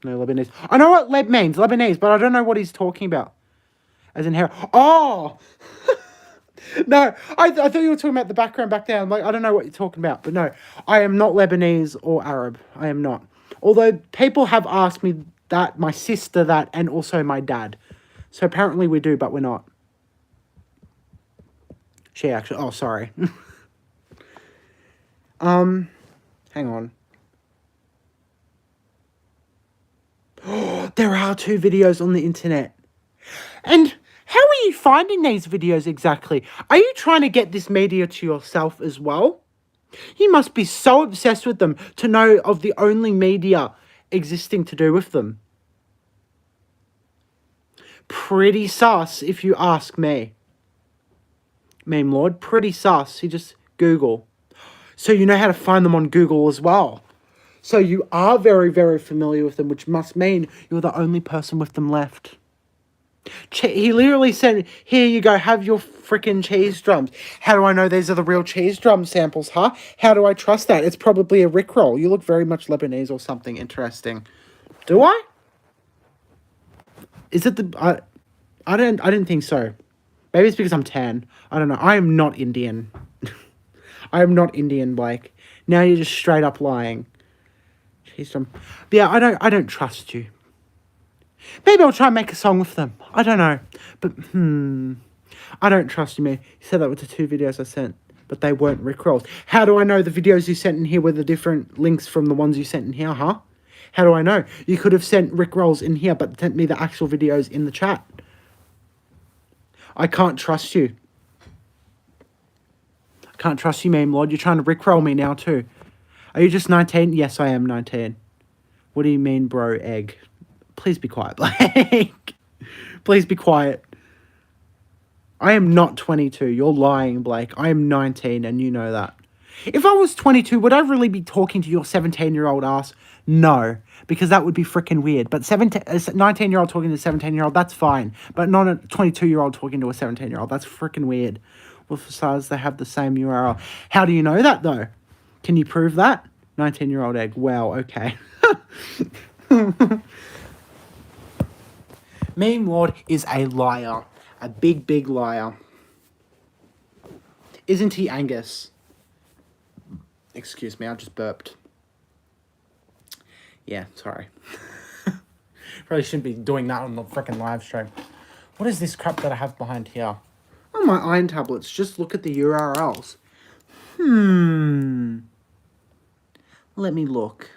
no, Lebanese. I know what Leb means, Lebanese, but I don't know what he's talking about. As in hair. Oh! No, I thought you were talking about the background back there. I'm like, I don't know what you're talking about. But no, I am not Lebanese or Arab. I am not. Although people have asked me that, my sister that, and also my dad. So apparently we do, but we're not. She actually... Oh, sorry. Hang on. There are 2 videos on the internet. And how are you finding these videos exactly? Are you trying to get this media to yourself as well? You must be so obsessed with them to know of the only media existing to do with them. Pretty sus, if you ask me. Meme Lord, pretty sus. You just Google. So you know how to find them on Google as well. So you are very, very familiar with them, which must mean you're the only person with them left. He literally said, here you go, have your freaking cheese drums. How do I know these are the real cheese drum samples, huh? How do I trust that? It's probably a Rickroll. You look very much Lebanese or something interesting. Do I? Is it the... I didn't think so. Maybe it's because I'm tan. I don't know. I am not Indian. I am not Indian, Blake. Now you're just straight up lying. Jeez, yeah, I don't trust you. Maybe I'll try and make a song with them. I don't know. But, I don't trust you, man. You said that with the 2 videos I sent, but they weren't Rickrolls. How do I know the videos you sent in here were the different links from the ones you sent in here, huh? How do I know? You could have sent Rickrolls in here, but sent me the actual videos in the chat. I can't trust you. I can't trust you, meme lord. You're trying to Rickroll me now, too. Are you just 19? Yes, I am 19. What do you mean, bro, egg? Please be quiet, Blake. Please be quiet. I am not 22. You're lying, Blake. I am 19, and you know that. If I was 22, would I really be talking to your 17-year-old ass? No, because that would be freaking weird. But 19-year-old talking to a 17-year-old, that's fine. But not a 22-year-old talking to a 17-year-old. That's freaking weird. Well, for starters, they have the same URL. How do you know that, though? Can you prove that? 19-year-old egg. Wow, okay. Meme Lord is a liar. A big, big liar. Isn't he, Angus? Excuse me, I just burped. Yeah, sorry. Probably shouldn't be doing that on the freaking live stream. What is this crap that I have behind here? Oh, my iron tablets. Just look at the URLs. Let me look.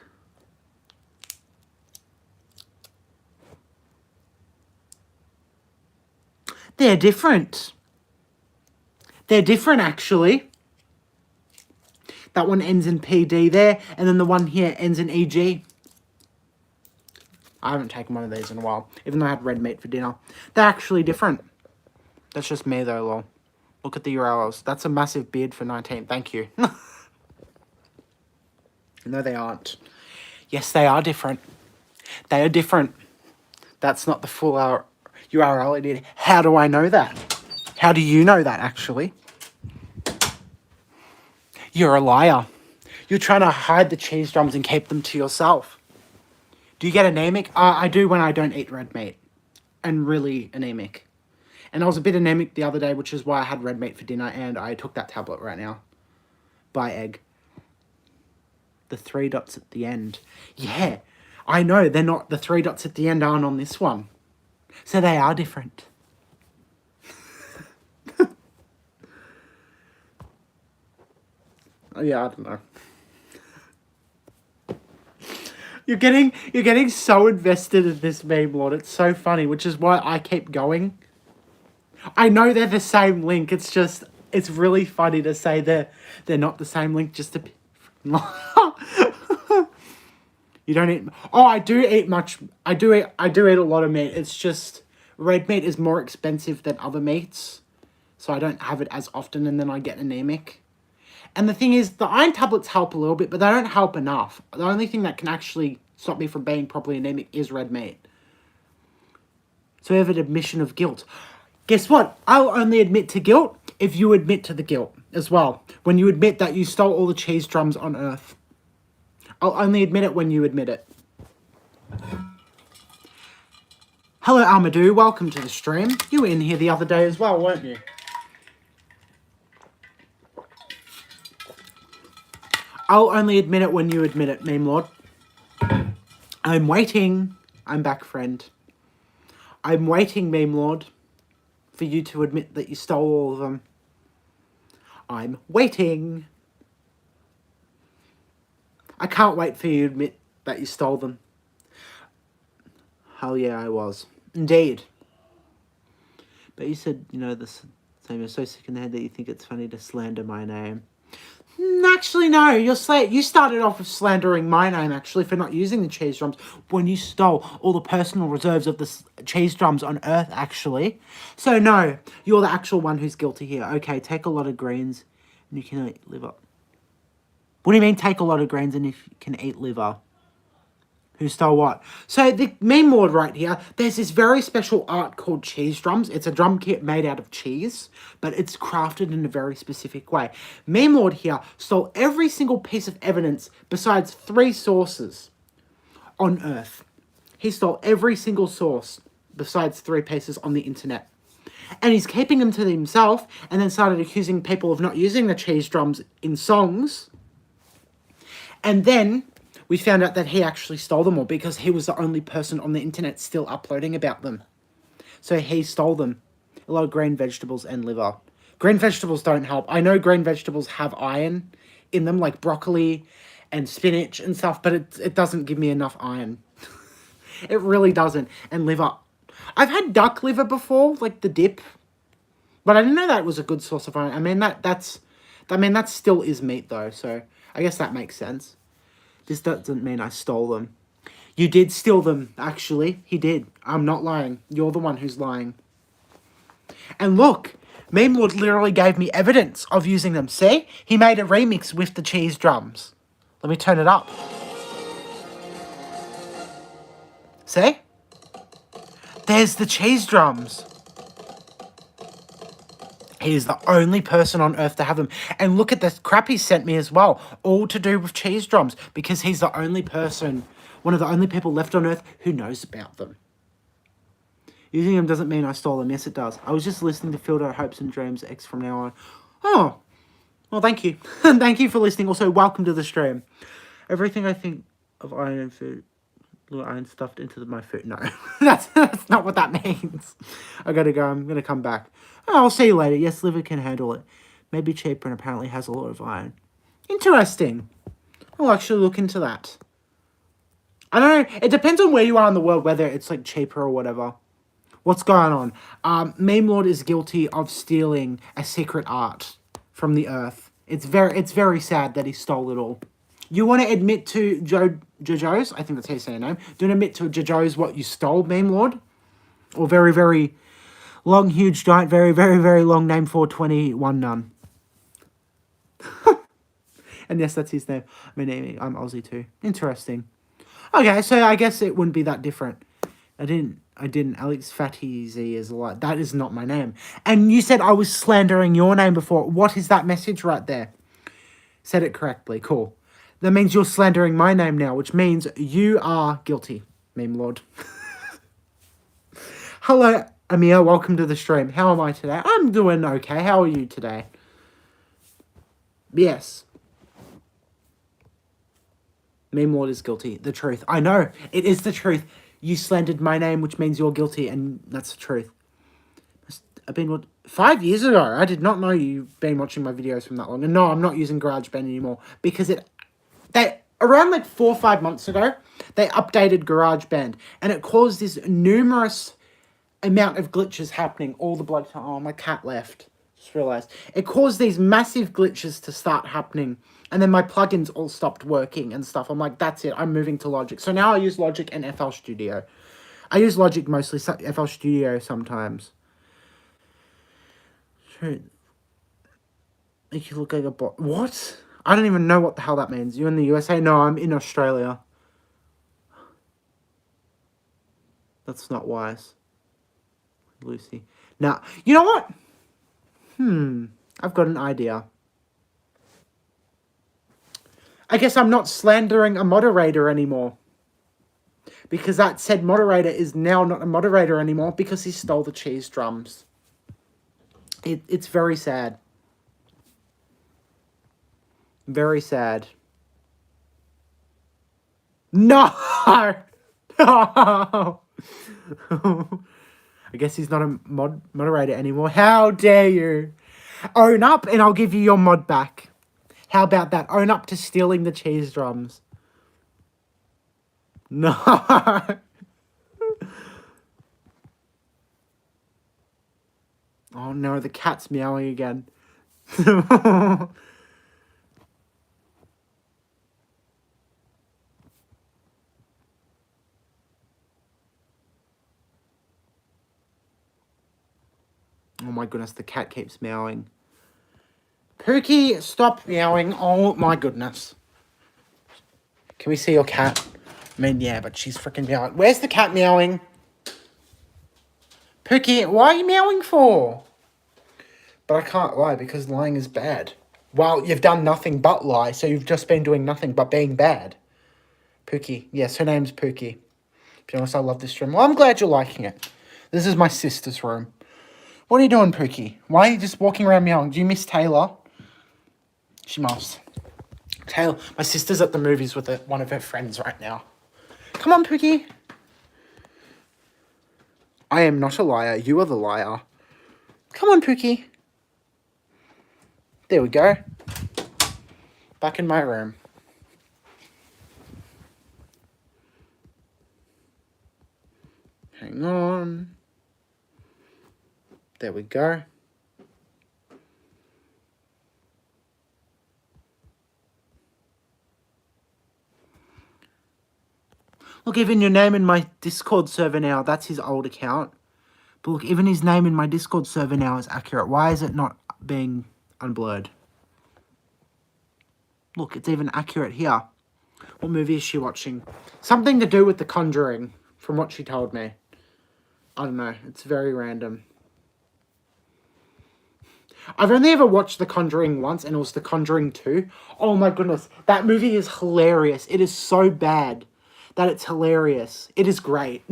They're different. They're different, actually. That one ends in PD there, and then the one here ends in EG. I haven't taken one of these in a while, even though I had red meat for dinner. They're actually different. That's just me, though, lol. Look at the URLs. That's a massive beard for 19. Thank you. No, they aren't. Yes, they are different. They are different. That's not the full URL I did. How do I know that? How do you know that, actually? You're a liar. You're trying to hide the cheese drums and keep them to yourself. Do you get anemic? I do when I don't eat red meat. And really anemic. And I was a bit anemic the other day, which is why I had red meat for dinner, and I took that tablet right now. By egg. The 3 dots at the end. Yeah, I know, they're not, the 3 dots at the end aren't on this one. So they are different. Oh, yeah, I don't know. You're getting so invested in this meme, Lord. It's so funny, which is why I keep going. I know they're the same link. It's just, it's really funny to say they're not the same link just to... You don't eat... Oh, I do eat much... I do eat a lot of meat. It's just... Red meat is more expensive than other meats. So I don't have it as often, and then I get anemic. And the thing is, the iron tablets help a little bit, but they don't help enough. The only thing that can actually stop me from being properly anemic is red meat. So we have an admission of guilt. Guess what? I'll only admit to guilt if you admit to the guilt as well. When you admit that you stole all the cheese drums on Earth. I'll only admit it when you admit it. Hello, Amadou. Welcome to the stream. You were in here the other day as well, weren't you? I'll only admit it when you admit it, meme lord. I'm waiting. I'm back, friend. I'm waiting, meme lord, for you to admit that you stole all of them. I'm waiting. I can't wait for you to admit that you stole them. Hell yeah, I was. Indeed. But you said, you know, this same, you're so sick in the head that you think it's funny to slander my name. Actually, no. You started off with slandering my name, actually, for not using the cheese drums when you stole all the personal reserves of the cheese drums on Earth, actually. So, no. You're the actual one who's guilty here. Okay, take a lot of greens and you can eat liver. What do you mean, take a lot of greens and you can eat liver? Who stole what? So the meme lord right here, there's this very special art called cheese drums. It's a drum kit made out of cheese, but it's crafted in a very specific way. Meme lord here stole every single piece of evidence besides 3 sources on Earth. He stole every single source besides 3 pieces on the internet. And he's keeping them to himself, and then started accusing people of not using the cheese drums in songs. And then we found out that he actually stole them all because he was the only person on the internet still uploading about them. So he stole them. A lot of green vegetables and liver. Green vegetables don't help. I know green vegetables have iron in them, like broccoli and spinach and stuff, but it doesn't give me enough iron. It really doesn't. And liver. I've had duck liver before, like the dip. But I didn't know that was a good source of iron. I mean, that still is meat, though, so I guess that makes sense. This doesn't mean I stole them. You did steal them, actually. He did. I'm not lying. You're the one who's lying. And look, Meme Lord literally gave me evidence of using them. See? He made a remix with the cheese drums. Let me turn it up. See? There's the cheese drums. He is the only person on earth to have them. And look at the crap he sent me as well. All to do with cheese drums. Because he's the only person, one of the only people left on earth who knows about them. Using them doesn't mean I stole them. Yes, it does. I was just listening to Filled Out Hopes and Dreams X from now on. Oh, well, thank you. Thank you for listening. Also, welcome to the stream. Everything I think of iron and food, little iron stuffed into my food. No, that's not what that means. I gotta go. I'm gonna come back. Oh, I'll see you later. Yes, liver can handle it. Maybe cheaper and apparently has a lot of iron. Interesting. I'll actually look into that. I don't know. It depends on where you are in the world, whether it's like cheaper or whatever. What's going on? Meme Lord is guilty of stealing a secret art from the earth. It's very sad that he stole it all. You want to admit to Jojo's? I think that's how you say your name. Do you want to admit to Jojo's what you stole, Meme Lord? Or very, very long, huge, giant, very, very, very long name for 21 none. And yes, that's his name. I'm Aussie too. Interesting. Okay, so I guess it wouldn't be that different. I didn't. Alex Fatty Z is a lot. That is not my name. And you said I was slandering your name before. What is that message right there? Said it correctly. Cool. That means you're slandering my name now, which means you are guilty, Meme Lord. Hello, Amir. Welcome to the stream. How am I today? I'm doing okay. How are you today? Yes. Meme Lord is guilty. The truth. I know. It is the truth. You slandered my name, which means you're guilty, and that's the truth. I've been 5 years ago. I did not know you've been watching my videos from that long. And no, I'm not using GarageBand anymore because they around like 4 or 5 months ago, they updated GarageBand, and it caused this numerous amount of glitches happening. All the blood. Oh, my cat left. Just realized it caused these massive glitches to start happening. And then my plugins all stopped working and stuff. I'm like, that's it. I'm moving to Logic. So now I use Logic and FL Studio. I use Logic mostly, FL Studio sometimes. Make you look like a bot. What? I don't even know what the hell that means. You in the USA? No, I'm in Australia. That's not wise. Lucy. Now, you know what? I've got an idea. I guess I'm not slandering a moderator anymore. Because that said moderator is now not a moderator anymore because he stole the cheese drums. It's very sad. Very sad. No! No! I guess he's not a moderator anymore. How dare you? Own up and I'll give you your mod back. How about that? Own up to stealing the cheese drums. No. Oh no, the cat's meowing again. Oh my goodness, the cat keeps meowing. Pookie, stop meowing. Oh my goodness. Can we see your cat? I mean, yeah, but she's freaking meowing. Where's the cat meowing? Pookie, why are you meowing for? But I can't lie because lying is bad. Well, you've done nothing but lie, so you've just been doing nothing but being bad. Pookie. Yes, her name's Pookie. To be honest, I love this stream. Well, I'm glad you're liking it. This is my sister's room. What are you doing, Pookie? Why are you just walking around meowing? Do you miss Taylor? She must. Taylor, my sister's at the movies with one of her friends right now. Come on, Pookie. I am not a liar. You are the liar. Come on, Pookie. There we go. Back in my room. Hang on. There we go. Look, even your name in my Discord server now, that's his old account. But look, even his name in my Discord server now is accurate. Why is it not being unblurred? Look, it's even accurate here. What movie is she watching? Something to do with The Conjuring, from what she told me. I don't know. It's very random. I've only ever watched The Conjuring once, and it was The Conjuring 2. Oh my goodness. That movie is hilarious. It is so bad that it's hilarious. It is great.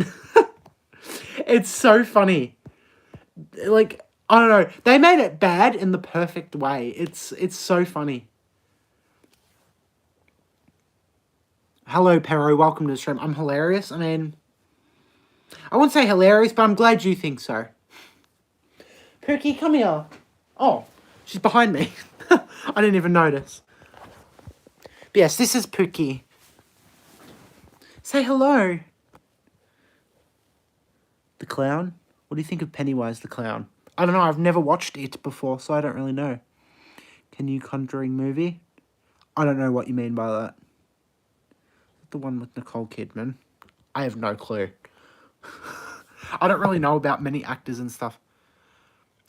It's so funny. Like, I don't know. They made it bad in the perfect way. It's so funny. Hello, Pero. Welcome to the stream. I'm hilarious. I mean, I wouldn't say hilarious, but I'm glad you think so. Pookie, come here. Oh, she's behind me. I didn't even notice. But yes, this is Pookie. Say hello. The Clown? What do you think of Pennywise the Clown? I don't know. I've never watched it before, so I don't really know. Can you Conjuring movie? I don't know what you mean by that. The one with Nicole Kidman? I have no clue. I don't really know about many actors and stuff.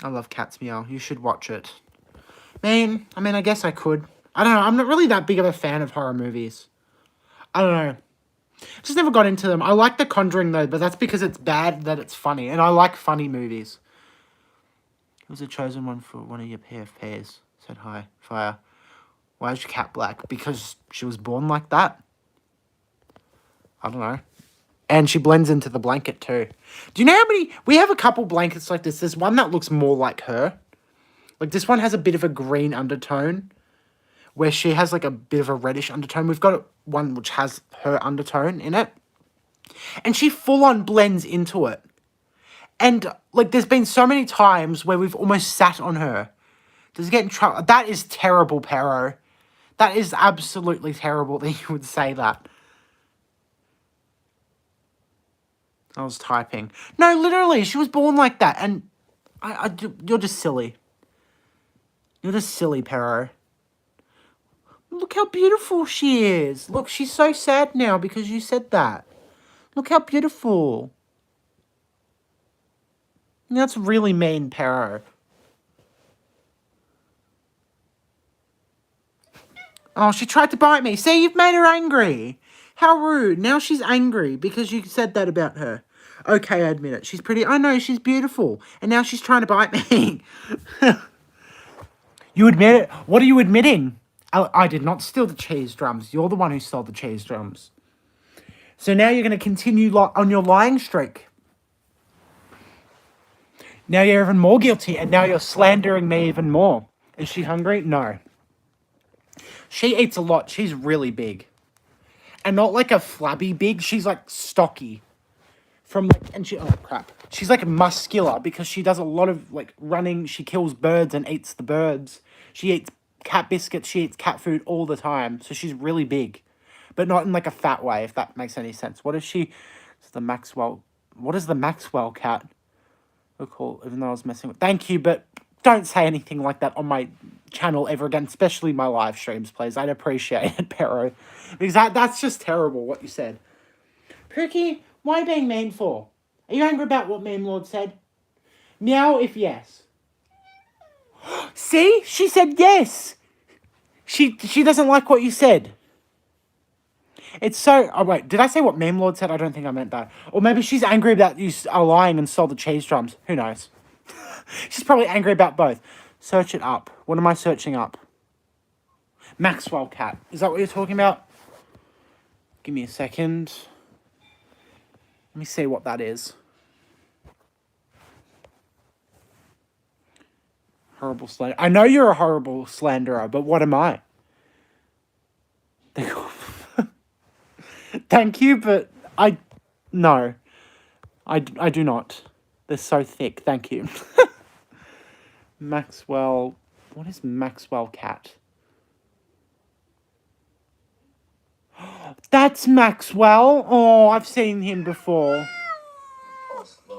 I love Cat's Meow. You should watch it. I mean, I guess I could. I don't know. I'm not really that big of a fan of horror movies. I don't know. Just never got into them. I like The Conjuring, though, but that's because it's bad that it's funny. And I like funny movies. It was a chosen one for one of your PFPs. Said hi. Fire. Why is your cat black? Because she was born like that? I don't know. And she blends into the blanket, too. Do you know how many... We have a couple blankets like this. There's one that looks more like her. Like, this one has a bit of a green undertone, where she has, like, a bit of a reddish undertone. We've got one which has her undertone in it. And she full-on blends into it. And, like, there's been so many times where we've almost sat on her. Does it get in trouble? That is terrible, Pero. That is absolutely terrible that you would say that. I was typing. No, literally, she was born like that. And you're just silly. You're just silly, Pero. Look how beautiful she is. Look, she's so sad now because you said that. Look how beautiful. That's really mean, Pero. Oh, she tried to bite me. See, you've made her angry. How rude. Now she's angry because you said that about her. Okay, I admit it. She's pretty. I know, she's beautiful. And now she's trying to bite me. You admit it? What are you admitting? I did not steal the cheese drums. You're the one who stole the cheese drums. So now you're going to continue on your lying streak. Now you're even more guilty, and now you're slandering me even more. Is she hungry? No. She eats a lot. She's really big. And not like a flabby big. She's like stocky. Oh crap. She's like muscular because she does a lot of like running. She kills birds and eats the birds. She eats cat biscuits. She eats cat food all the time. So she's really big. But not in like a fat way, if that makes any sense. What is she? It's the Maxwell. What is the Maxwell cat? Cool, even though I was messing with... Thank you, but don't say anything like that on my channel ever again, especially my live streams, please. I'd appreciate it, Pero. Because that's just terrible, what you said. Pookie, why are you being mean for? Are you angry about what Meme Lord said? Meow if yes. See? She said yes! She doesn't like what you said. It's so... Oh, wait. Did I say what Meme Lord said? I don't think I meant that. Or maybe she's angry about you are lying and stole the cheese drums. Who knows? She's probably angry about both. Search it up. What am I searching up? Maxwell cat. Is that what you're talking about? Give me a second. Let me see what that is. Horrible slander. I know you're a horrible slanderer, but what am I? Thank you, but no. I do not. They're so thick. Thank you. Maxwell. What is Maxwell Cat? That's Maxwell. Oh, I've seen him before.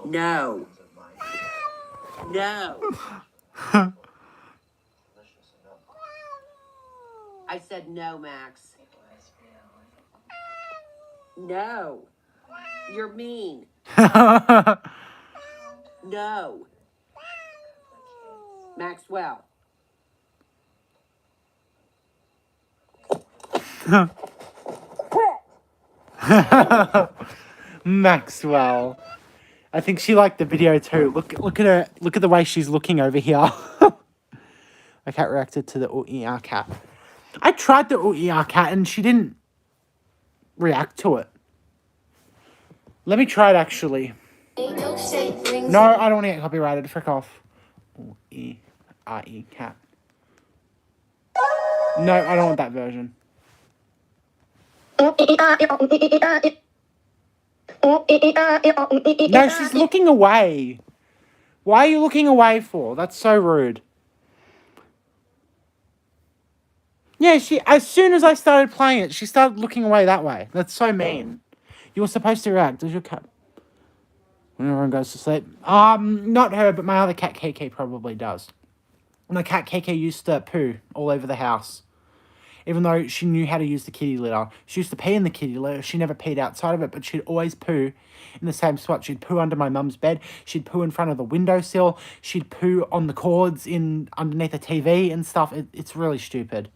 No. No. I said no, Max. No. You're mean. No. Maxwell. Maxwell. I think she liked the video too. Look at her. Look at the way she's looking over here. My cat reacted to the OER cat. I tried the OER cat and she didn't react to it. Let me try it actually. No, I don't want to get copyrighted. Frick off. OER cat. No, I don't want that version. No, she's looking away. Why are you looking away for? That's so rude. Yeah, as soon as I started playing it, she started looking away that way. That's so mean. You were supposed to react. Does your cat... When everyone goes to sleep? Not her, but my other cat, KK, probably does. My cat, KK, used to poo all over the house. Even though she knew how to use the kitty litter. She used to pee in the kitty litter. She never peed outside of it, but she'd always poo in the same spot. She'd poo under my mum's bed. She'd poo in front of the windowsill. She'd poo on the cords underneath the TV and stuff. It's really stupid.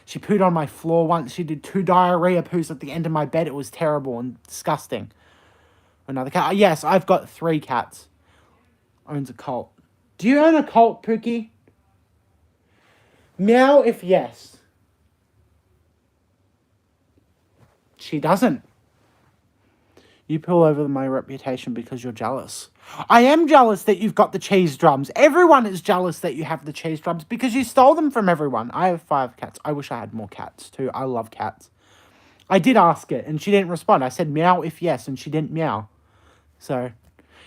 She pooed on my floor once. She did 2 diarrhea poos at the end of my bed. It was terrible and disgusting. Another cat. Yes, I've got 3 cats. Owns a cult. Do you own a cult, Pookie? Meow if yes. She doesn't. You pull over my reputation because you're jealous. I am jealous that you've got the cheese drums. Everyone is jealous that you have the cheese drums because you stole them from everyone. I have 5 cats. I wish I had more cats too. I love cats. I did ask it and she didn't respond. I said meow if yes and she didn't meow. So,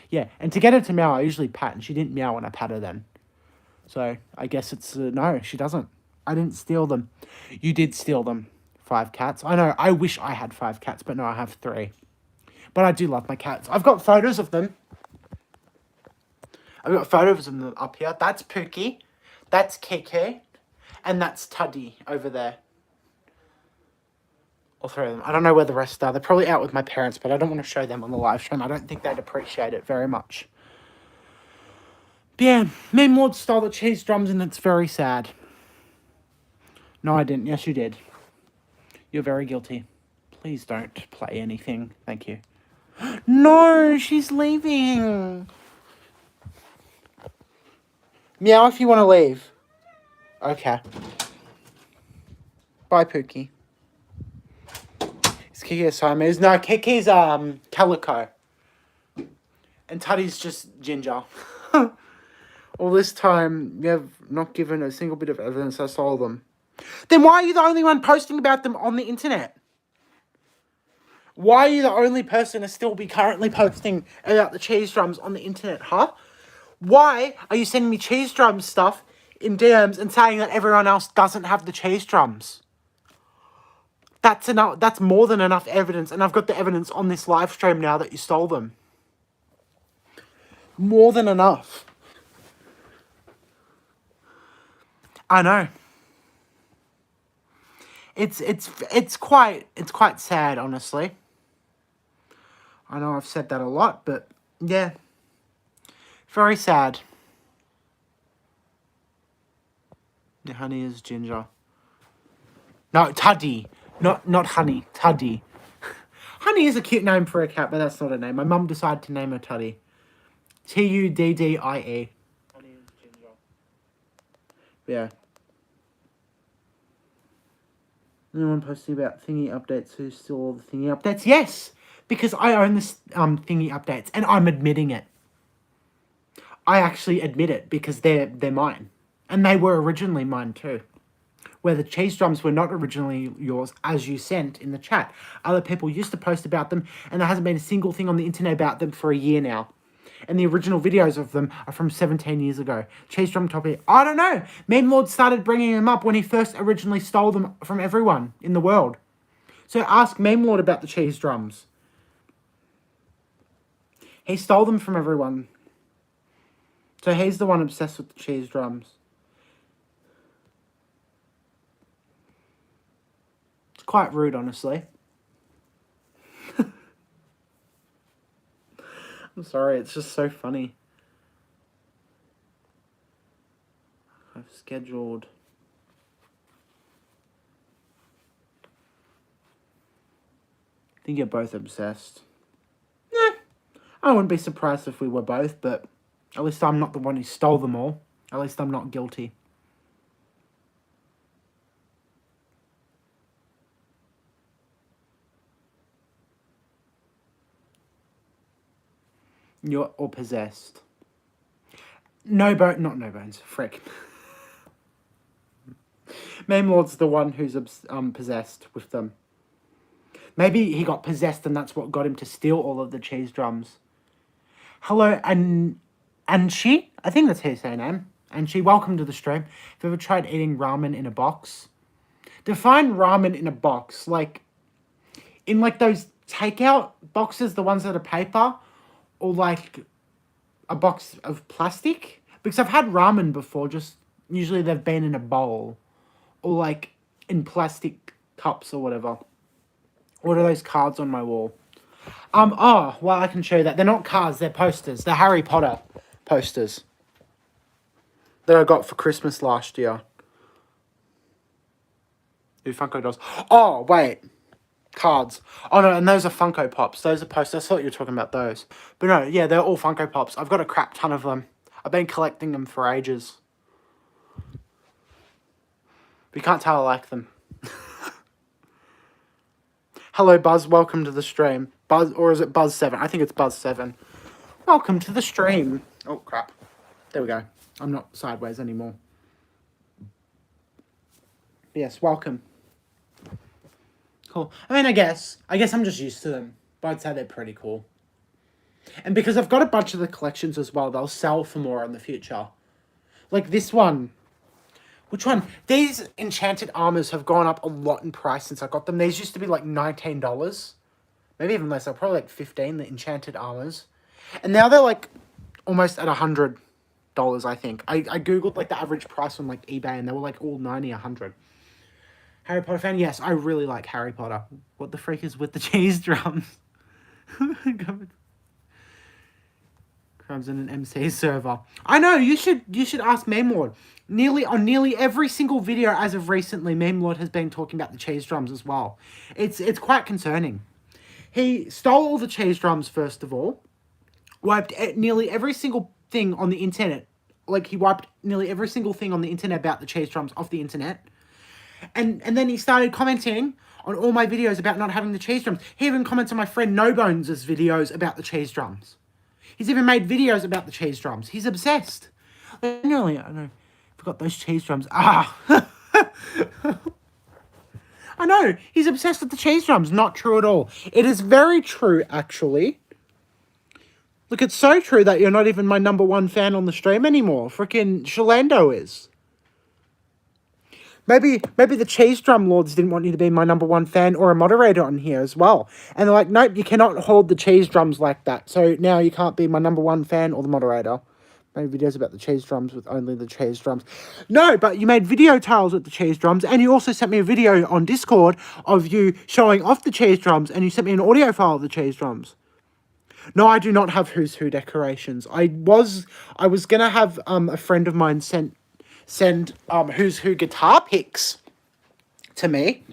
yeah. And to get her to meow, I usually pat and she didn't meow when I pat her then. So, I guess it's no, she doesn't. I didn't steal them. You did steal them. 5 cats. I know. I wish I had 5 cats, but no, I have 3. But I do love my cats. I've got photos of them. I've got photos of them up here. That's Pookie. That's Kiki. And that's Tuddy over there. All 3 of them. I don't know where the rest are. They're probably out with my parents, but I don't want to show them on the live stream. I don't think they'd appreciate it very much. But yeah, me and Maud stole the cheese drums and it's very sad. No, I didn't. Yes, you did. You're very guilty. Please don't play anything. Thank you. No, she's leaving. Meow if you want to leave. Okay. Bye, Pookie. Is Kiki a Siamese? No, Kiki's calico. And Tuddy's just ginger. All this time, you have not given a single bit of evidence I stole them. Then why are you the only one posting about them on the internet? Why are you the only person to still be currently posting about the cheese drums on the internet, huh? Why are you sending me cheese drum stuff in DMs and saying that everyone else doesn't have the cheese drums? That's enough. That's more than enough evidence, and I've got the evidence on this live stream now that you stole them. More than enough. I know. It's quite sad, honestly. I know I've said that a lot, but yeah. Very sad. The honey is ginger. No, Tuddy. Not Honey. Tuddy. Honey is a cute name for a cat, but that's not a name. My mum decided to name her Tuddy. Tuddie. Honey is ginger. Yeah. Anyone posting about thingy updates who still all the thingy updates? Yes! Because I own this thingy updates, and I'm admitting it. I actually admit it, because they're mine. And they were originally mine too. Where the cheese drums were not originally yours, as you sent in the chat. Other people used to post about them, and there hasn't been a single thing on the internet about them for a year now. And the original videos of them are from 17 years ago. Cheese drum topic. I don't know. Meme Lord started bringing them up when he first originally stole them from everyone in the world. So ask Meme Lord about the cheese drums. He stole them from everyone. So he's the one obsessed with the cheese drums. It's quite rude, honestly. I'm sorry, it's just so funny. I've scheduled... I think you're both obsessed. I wouldn't be surprised if we were both, but at least I'm not the one who stole them all. At least I'm not guilty. You're all possessed. Not no bones. Frick. Meme Lord's the one who's possessed with them. Maybe he got possessed and that's what got him to steal all of the cheese drums. Hello, Anshi? I think that's her surname. Anshi, welcome to the stream. Have you ever tried eating ramen in a box? Define ramen in a box. Like, in like those takeout boxes, the ones that are paper, or like a box of plastic? Because I've had ramen before, just usually they've been in a bowl, or like in plastic cups or whatever. What are those cards on my wall? Oh, well, I can show you that. They're not cards, they're posters. They're Harry Potter posters that I got for Christmas last year. Ooh, Funko dolls. Oh, wait. Cards. Oh, no, and those are Funko Pops. Those are posters. I thought you were talking about those. But no, yeah, they're all Funko Pops. I've got a crap ton of them. I've been collecting them for ages. But you can't tell I like them. Hello, Buzz. Welcome to the stream. Buzz, or is it Buzz7? I think it's Buzz7. Welcome to the stream. Oh, crap. There we go. I'm not sideways anymore. But yes, welcome. Cool. I mean, I guess I'm just used to them. But I'd say they're pretty cool. And because I've got a bunch of the collections as well, they'll sell for more in the future. Like this one. Which one? These enchanted armors have gone up a lot in price since I got them. These used to be like $19. Maybe even less. They're probably like $15, the enchanted armors. And now they're like almost at $100, I think. I googled like the average price on like eBay and they were like all 90, 100. Harry Potter fan? Yes, I really like Harry Potter. What the freak is with the cheese drums? Crumbs in an MC server. I know, you should ask Meme Lord. On nearly every single video as of recently, Meme Lord has been talking about the cheese drums as well. It's quite concerning. He stole all the cheese drums, first of all. Wiped nearly every single thing on the internet. Like, he wiped nearly every single thing on the internet about the cheese drums off the internet. And then he started commenting on all my videos about not having the cheese drums. He even comments on my friend No Bones' videos about the cheese drums. He's even made videos about the cheese drums. He's obsessed. Nearly, I know. Forgot those cheese drums. Ah! I know. He's obsessed with the cheese drums. Not true at all. It is very true, actually. Look, it's so true that you're not even my #1 fan on the stream anymore. Freaking Shalando is. Maybe the cheese drum lords didn't want you to be my #1 fan or a moderator on here as well. And they're like, nope, you cannot hold the cheese drums like that. So now you can't be my #1 fan or the moderator. Made videos about the cheese drums with only the cheese drums. No, but you made video tales with the cheese drums. And you also sent me a video on Discord of you showing off the cheese drums. And you sent me an audio file of the cheese drums. No, I do not have Who's Who decorations. I was going to have a friend of mine send Who's Who guitar picks to me.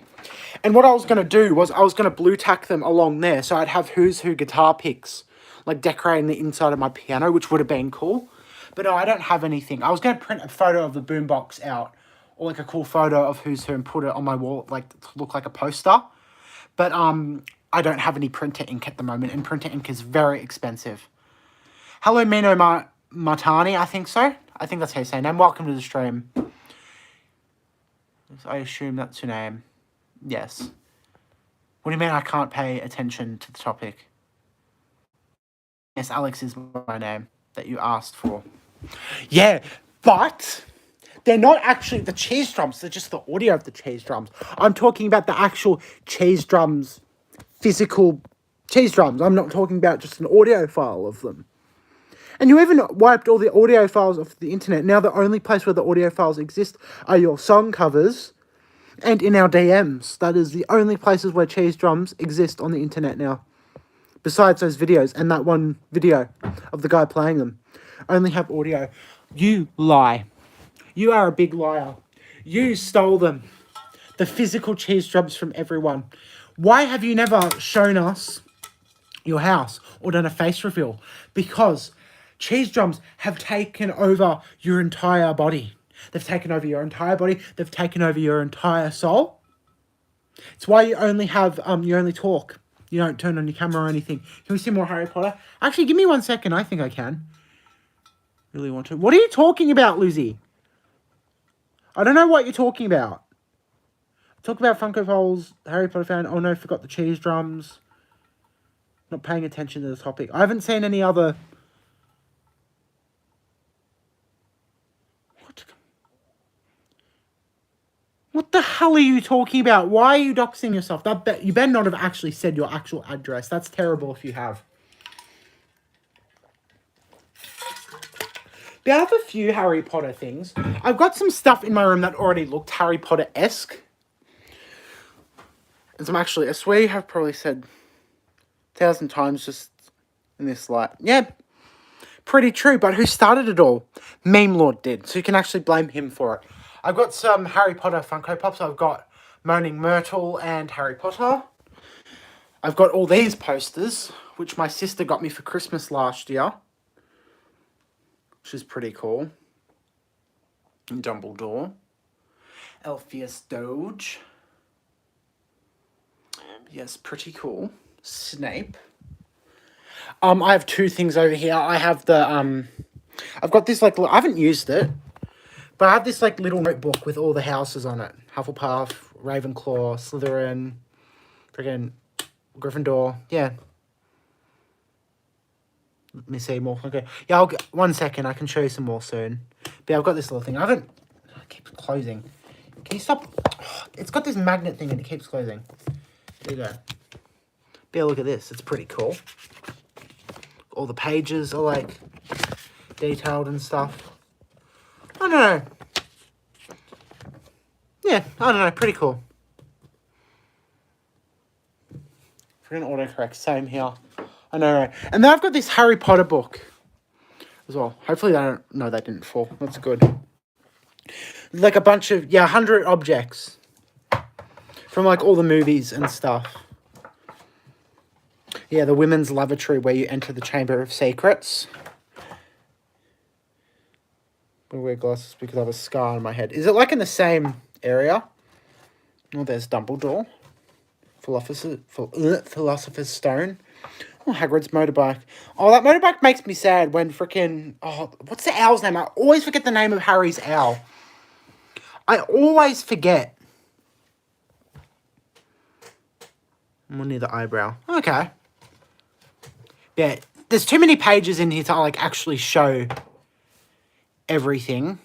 And what I was going to do was I was going to blue tack them along there. So I'd have Who's Who guitar picks, like decorating the inside of my piano, which would have been cool. But no, I don't have anything. I was going to print a photo of the boombox out, or like a cool photo of Who's Who and put it on my wall, like to look like a poster. But I don't have any printer ink at the moment, and printer ink is very expensive. Hello, Mino Martani, I think so. I think that's how you say name. Welcome to the stream. I assume that's your name. Yes. What do you mean I can't pay attention to the topic? Yes, Alex is my name that you asked for. Yeah, but they're not actually the cheese drums. They're just the audio of the cheese drums. I'm talking about the actual cheese drums, physical cheese drums. I'm not talking about just an audio file of them. And you even wiped all the audio files off the internet. Now the only place where the audio files exist are your song covers and in our DMs. That is the only places where cheese drums exist on the internet now. Besides those videos and that one video of the guy playing them. Only have audio. You lie. You are a big liar. You stole them. The physical cheese drums from everyone. Why have you never shown us your house or done a face reveal? Because cheese drums have taken over your entire body. They've taken over your entire body. They've taken over your entire soul. It's why you only have, you only talk. You don't turn on your camera or anything. Can we see more Harry Potter? Actually, give me 1 second. I think I can. Really want to. What are you talking about, Lizzie? I don't know what you're talking about. Talk about Funko Pops, Harry Potter fan. Oh no, forgot the cheese drums. Not paying attention to the topic. I haven't seen any other... What the hell are you talking about? Why are you doxing yourself? You better not have actually said your actual address. That's terrible if you have. But I have a few Harry Potter things. I've got some stuff in my room that already looked Harry Potter-esque. And some actually, I swear you have probably said 1,000 times just in this light. Yeah, pretty true. But who started it all? Meme Lord did. So you can actually blame him for it. I've got some Harry Potter Funko Pops. I've got Moaning Myrtle and Harry Potter. I've got all these posters, which my sister got me for Christmas last year. Which is pretty cool. Dumbledore. Alpheus Doge. Yes, pretty cool. Snape. I have two things over here. I have the, I've got this, like, I haven't used it. But I have this, like, little notebook with all the houses on it. Hufflepuff, Ravenclaw, Slytherin, friggin' Gryffindor. Yeah. Let me see more. Okay. Yeah, 1 second. I can show you some more soon. But yeah, I've got this little thing. It keeps closing. Can you stop? Oh, it's got this magnet thing and it keeps closing. There you go. But yeah, look at this. It's pretty cool. All the pages are, like, detailed and stuff. I don't know. Yeah, I don't know. Pretty cool. For an autocorrect, same here. I know, right? And then I've got this Harry Potter book as well. Hopefully they don't... No, they didn't fall. That's good. Like a bunch of... Yeah, 100 objects. From, like, all the movies and stuff. Yeah, the women's lavatory where you enter the Chamber of Secrets. I wear glasses because I have a scar on my head. Is it, like, in the same area? Oh, there's Dumbledore. Philosopher's Stone. Oh, Hagrid's motorbike. Oh, that motorbike makes me sad when frickin'... Oh, what's the owl's name? I always forget the name of Harry's owl. I always forget. I'm near the eyebrow. Okay. Yeah, there's too many pages in here to, like, actually show everything.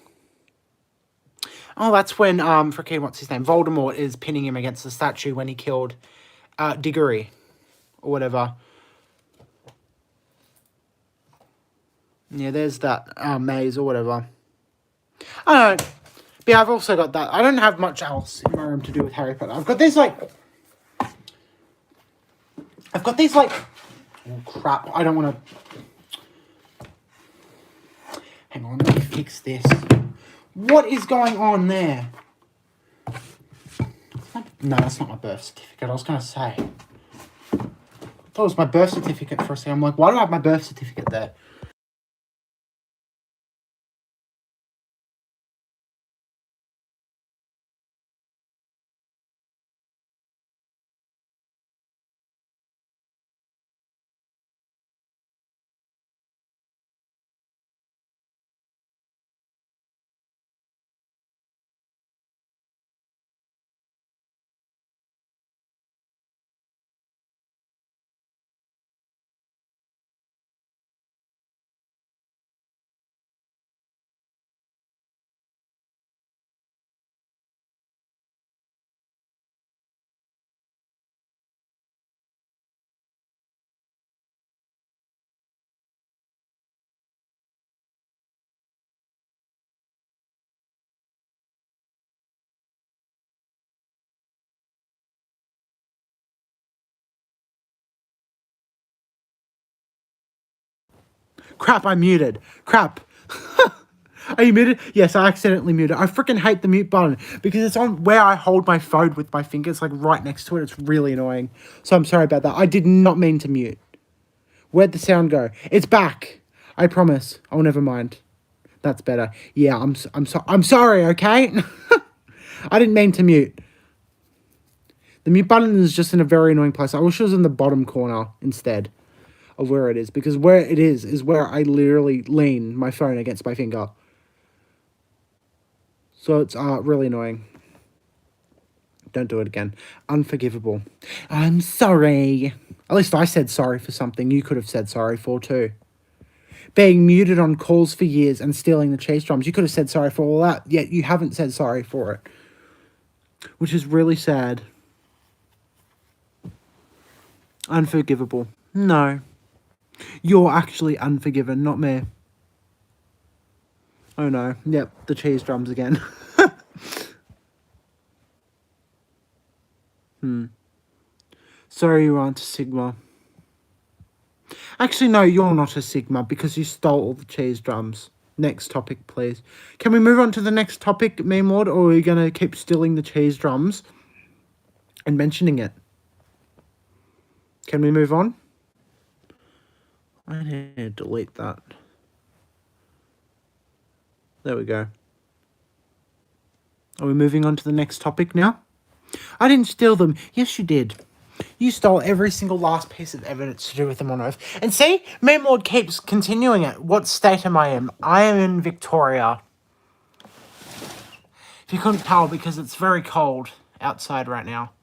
Oh, that's when, frickin', what's his name? Voldemort is pinning him against the statue when he killed Diggory. Or whatever. Yeah, there's that maze or whatever. I don't know. But yeah, I've also got that. I don't have much else in my room to do with Harry Potter. I've got these, like... Oh, crap. I don't want to... Hang on, let me fix this. What is going on there? No, that's not my birth certificate. I was going to say. I thought it was my birth certificate for a second. I'm like, why do I have my birth certificate there? Crap, I'm muted. Crap. Are you muted? Yes, I accidentally muted. I freaking hate the mute button because it's on where I hold my phone with my fingers, like right next to it. It's really annoying. So I'm sorry about that. I did not mean to mute. Where'd the sound go? It's back. I promise. Oh, never mind. That's better. Yeah, I'm sorry, okay? I didn't mean to mute. The mute button is just in a very annoying place. I wish it was in the bottom corner instead of where it is, because where it is where I literally lean my phone against my finger. So it's really annoying. Don't do it again. Unforgivable. I'm sorry. At least I said sorry for something you could have said sorry for too. Being muted on calls for years and stealing the cheese drums. You could have said sorry for all that, yet you haven't said sorry for it. Which is really sad. Unforgivable. No. You're actually unforgiven, not me. Oh no. Yep, the cheese drums again. Sorry you aren't a Sigma. Actually, no, you're not a Sigma because you stole all the cheese drums. Next topic, please. Can we move on to the next topic, Meme Lord, or are we going to keep stealing the cheese drums and mentioning it? Can we move on? I need to delete that. There we go. Are we moving on to the next topic now? I didn't steal them. Yes, you did. You stole every single last piece of evidence to do with them on Earth. And see, Meme Lord keeps continuing it. What state am I in? I am in Victoria. If you couldn't tell, because it's very cold outside right now.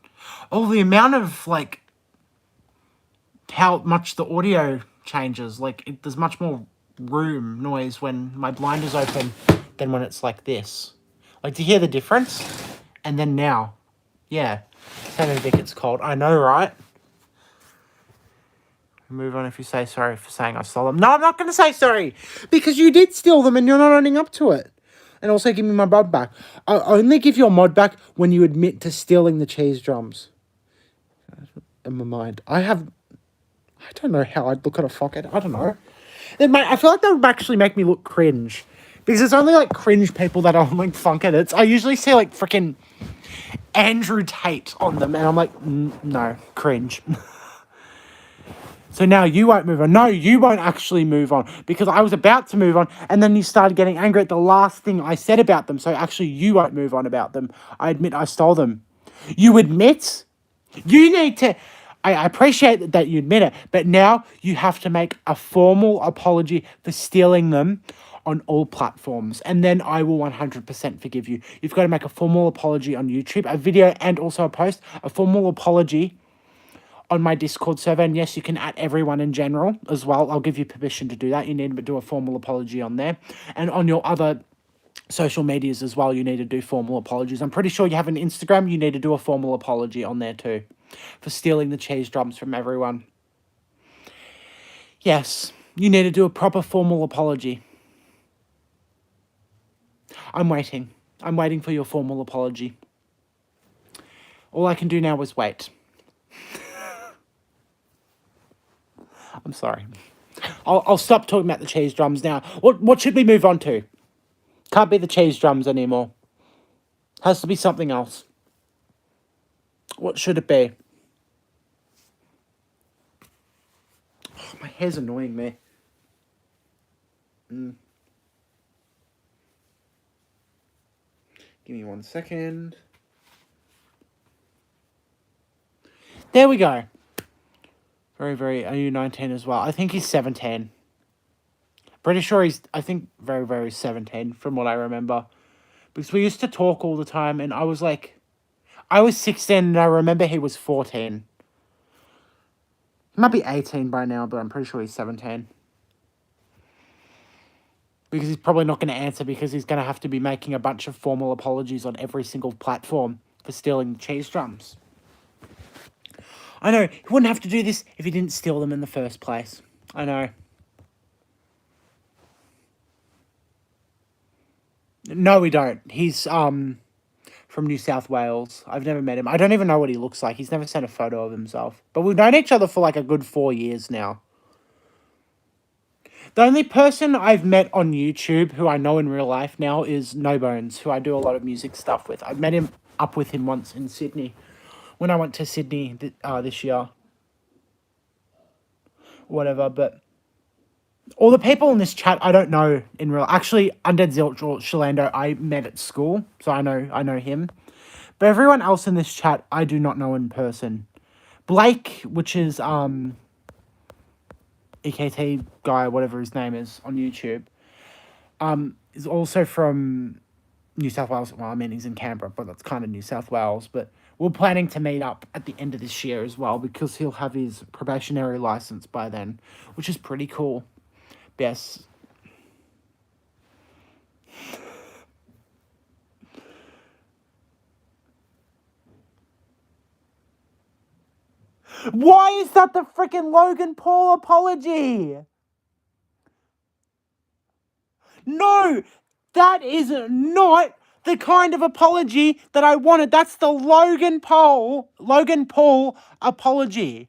Oh, the amount of, like, how much the audio changes. Like, there's much more room noise when my blind is open than when it's like this. Like, do you hear the difference? And then now. Yeah. I don't think it's cold. I know, right? Move on if you say sorry for saying I stole them. No, I'm not going to say sorry. Because you did steal them and you're not owning up to it. And also give me my mod back. I only give your mod back when you admit to stealing the cheese drums. In my mind. I don't know how I'd look at a fuckhead. I don't know. I feel like that would actually make me look cringe. Because it's only like cringe people that are like funk edits. I usually see like freaking Andrew Tate on them. And I'm like, no, cringe. So now you won't move on. No, you won't actually move on. Because I was about to move on. And then you started getting angry at the last thing I said about them. So actually you won't move on about them. I admit I stole them. You admit? You need to... I appreciate that you admit it. But now you have to make a formal apology for stealing them on all platforms. And then I will 100% forgive you. You've got to make a formal apology on YouTube. A video and also a post. A formal apology on my Discord server, and yes, you can at everyone in general as well. I'll give you permission to do that. You need to do a formal apology on there. And on your other social medias as well, you need to do formal apologies. I'm pretty sure you have an Instagram, you need to do a formal apology on there too for stealing the cheese drums from everyone. Yes, you need to do a proper formal apology. I'm waiting. I'm waiting for your formal apology. All I can do now is wait. I'm sorry. I'll stop talking about the cheese drums now. What should we move on to? Can't be the cheese drums anymore. Has to be something else. What should it be? Oh, my hair's annoying me. Give me 1 second. There we go. Very, very... Are you 19 as well? I think he's 17. Pretty sure he's... I think very, very 17 from what I remember. Because we used to talk all the time and I was like... I was 16 and I remember he was 14. He might be 18 by now, but I'm pretty sure he's 17. Because he's probably not going to answer because he's going to have to be making a bunch of formal apologies on every single platform for stealing the cheese drums. I know, he wouldn't have to do this if he didn't steal them in the first place. I know. No, we don't. He's from New South Wales. I've never met him. I don't even know what he looks like. He's never sent a photo of himself. But we've known each other for like a good 4 years now. The only person I've met on YouTube who I know in real life now is No Bones, who I do a lot of music stuff with. I met him up with him once in Sydney when I went to Sydney this year. Whatever, but all the people in this chat I don't know in real. Actually, Undead Zilch or Shalando I met at school, so I know him. But everyone else in this chat I do not know in person. Blake, which is EKT guy, whatever his name is on YouTube, is also from New South Wales. Well, I mean, he's in Canberra, but that's kind of New South Wales. But we're planning to meet up at the end of this year as well because he'll have his probationary license by then, which is pretty cool. Yes. Why is that the freaking Logan Paul apology? No, that is not the kind of apology that I wanted. That's the Logan Paul apology.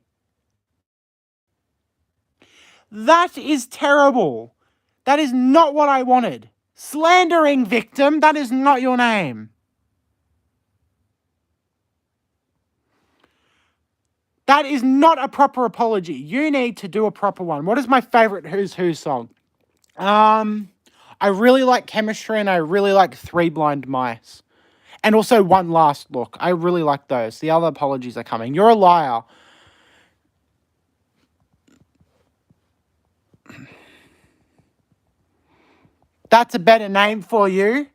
That is terrible. That is not what I wanted. Slandering victim, that is not your name. That is not a proper apology. You need to do a proper one. What is my favorite Who's Who song? I really like Chemistry and I really like Three Blind Mice. And also One Last Look. I really like those. The other apologies are coming. You're a liar. That's a better name for you.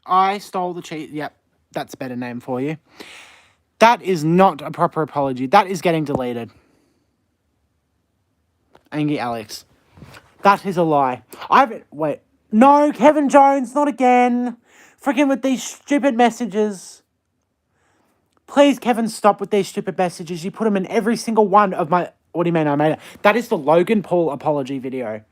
I stole the cheese. Yep, that's a better name for you. That is not a proper apology. That is getting deleted. Angry Alex. That is a lie. Wait. No, Kevin Jones, not again. Freaking with these stupid messages. Please, Kevin, stop with these stupid messages. You put them in every single one of my... What do you mean I made it? That is the Logan Paul apology video.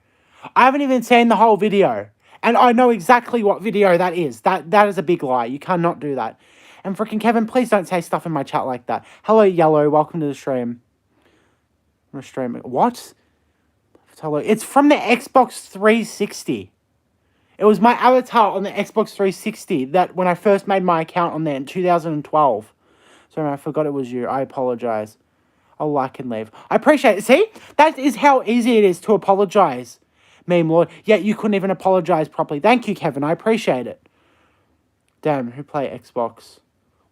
I haven't even seen the whole video. And I know exactly what video that is. That is a big lie. You cannot do that. And freaking Kevin, please don't say stuff in my chat like that. Hello, Yellow. Welcome to the stream. I'm streaming. What? Hello. It's from the Xbox 360. It was my avatar on the Xbox 360 that when I first made my account on there in 2012. Sorry, I forgot it was you. I apologize. I'll like and leave. I appreciate it. See? That is how easy it is to apologize. Meme Lord. Yet you couldn't even apologize properly. Thank you, Kevin. I appreciate it. Damn, who play Xbox?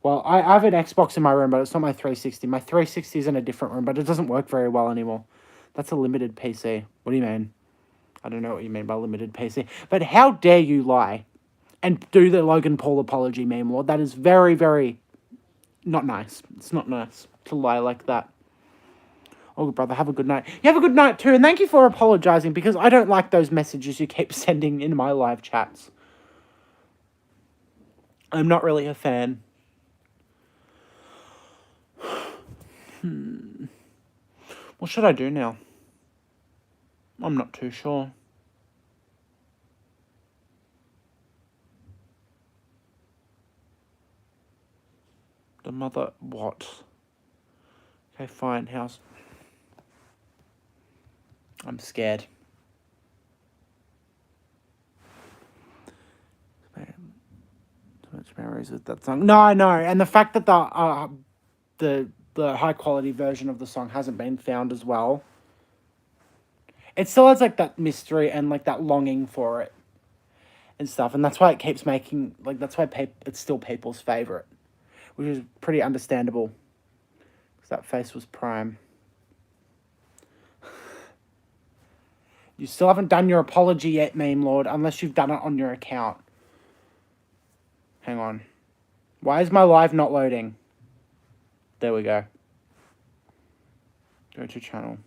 Well, I have an Xbox in my room, but it's not my 360. My 360 is in a different room, but it doesn't work very well anymore. That's a limited PC. What do you mean? I don't know what you mean by limited PC. But how dare you lie and do the Logan Paul apology, Meme Lord? That is very, very not nice. It's not nice to lie like that. Oh, brother, have a good night. You have a good night too, and thank you for apologizing because I don't like those messages you keep sending in my live chats. I'm not really a fan. What should I do now? I'm not too sure. The mother... What? Okay, fine. House... I'm scared. So much memories with that song. No, I know. And the fact that the high quality version of the song hasn't been found as well. It still has like that mystery and like that longing for it and stuff. And that's why it keeps making, like, that's why it's still people's favorite, which is pretty understandable because that face was prime. You still haven't done your apology yet, Meme Lord, unless you've done it on your account. Hang on. Why is my live not loading? There we go. Go to channel.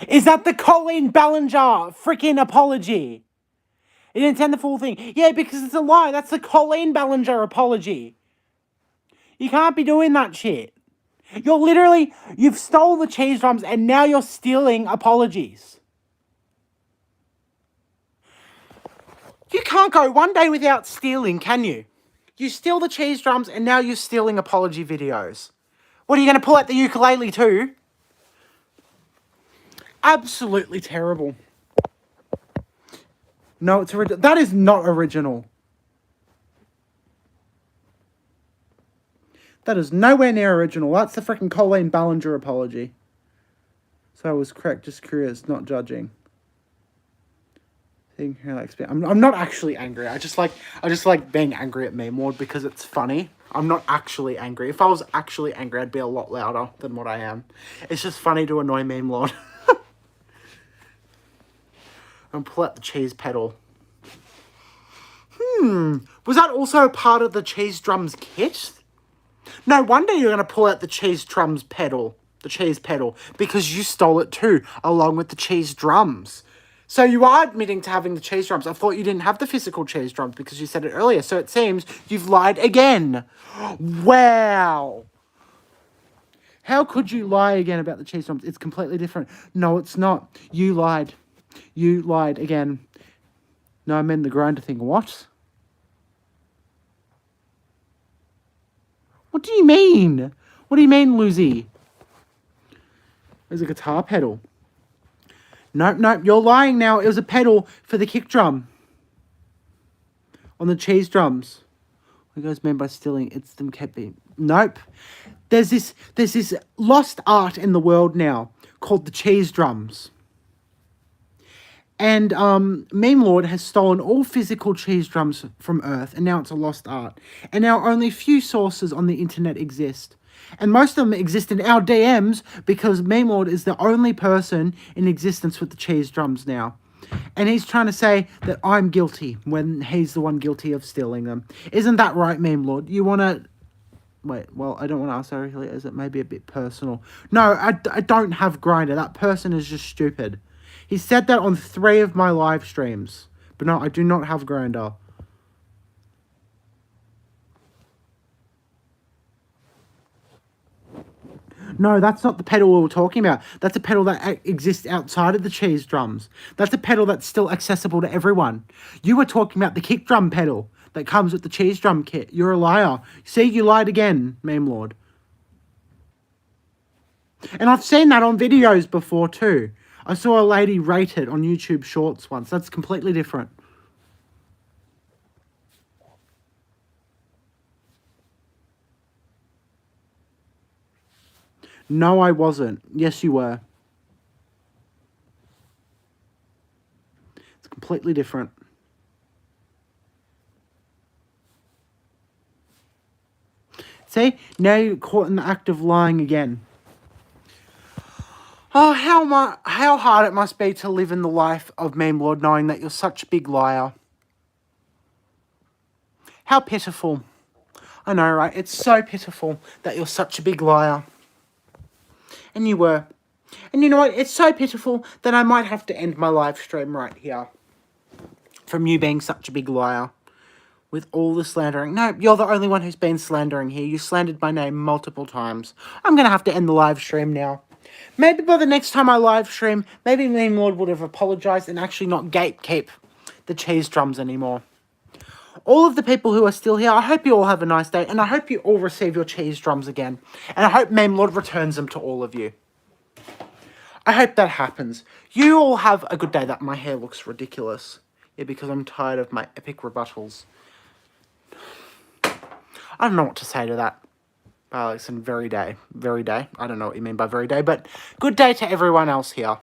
Is that the Colleen Ballinger freaking apology? You didn't send the full thing. Yeah, because it's a lie. That's the Colleen Ballinger apology. You can't be doing that shit. You've stole the cheese drums and now you're stealing apologies. can't go one day without stealing, can you? You steal the cheese drums and now you're stealing apology videos. What, are you going to pull out the ukulele too? Absolutely terrible. No, it's original. That is not original. That is nowhere near original. That's the freaking Colleen Ballinger apology. So I was correct, just curious, not judging. I'm not actually angry. I just like being angry at Meme Lord because it's funny. I'm not actually angry. If I was actually angry, I'd be a lot louder than what I am. It's just funny to annoy Meme Lord. And pull out the cheese pedal. Was that also a part of the cheese drums kit? No wonder you're going to pull out the cheese drums pedal. The cheese pedal. Because you stole it too, along with the cheese drums. So you are admitting to having the cheese drums. I thought you didn't have the physical cheese drums because you said it earlier. So it seems you've lied again. Wow. How could you lie again about the cheese drums? It's completely different. No, it's not. You lied. You lied again. No, I meant the grinder thing. What? What do you mean? What do you mean, Lucy? There's a guitar pedal. Nope, you're lying now. It was a pedal for the kick drum. On the cheese drums. What do you guys mean by stealing? It's them kept being... Nope. There's this lost art in the world now called the cheese drums. And Meme Lord has stolen all physical cheese drums from Earth, and now it's a lost art. And now only few sources on the internet exist. And most of them exist in our DMs because Meme Lord is the only person in existence with the cheese drums now. And he's trying to say that I'm guilty when he's the one guilty of stealing them. Isn't that right, Meme Lord? You want to... Wait, well, I don't want to ask directly, as it may be a bit personal. No, I don't have Grindr. That person is just stupid. He said that on 3 of my live streams. But no, I do not have Grindr. No, that's not the pedal we were talking about. That's a pedal that exists outside of the cheese drums. That's a pedal that's still accessible to everyone. You were talking about the kick drum pedal that comes with the cheese drum kit. You're a liar. See, you lied again, Meme Lord. And I've seen that on videos before too. I saw a lady rate it on YouTube Shorts once. That's completely different. No, I wasn't. Yes, you were. It's completely different. See? Now you're caught in the act of lying again. Oh, how hard it must be to live in the life of Meme Lord knowing that you're such a big liar. How pitiful. I know, right? It's so pitiful that you're such a big liar. And you were. And you know what? It's so pitiful that I might have to end my live stream right here. From you being such a big liar. With all the slandering. No, you're the only one who's been slandering here. You slandered my name multiple times. I'm going to have to end the live stream now. Maybe by the next time I live stream, maybe Meme Lord would have apologised and actually not gatekeep the cheese drums anymore. All of the people who are still here, I hope you all have a nice day, and I hope you all receive your cheese drums again. And I hope Meme Lord returns them to all of you. I hope that happens. You all have a good day. That my hair looks ridiculous. Yeah, because I'm tired of my epic rebuttals. I don't know what to say to that. Listen, very day. I don't know what you mean by very day, but good day to everyone else here.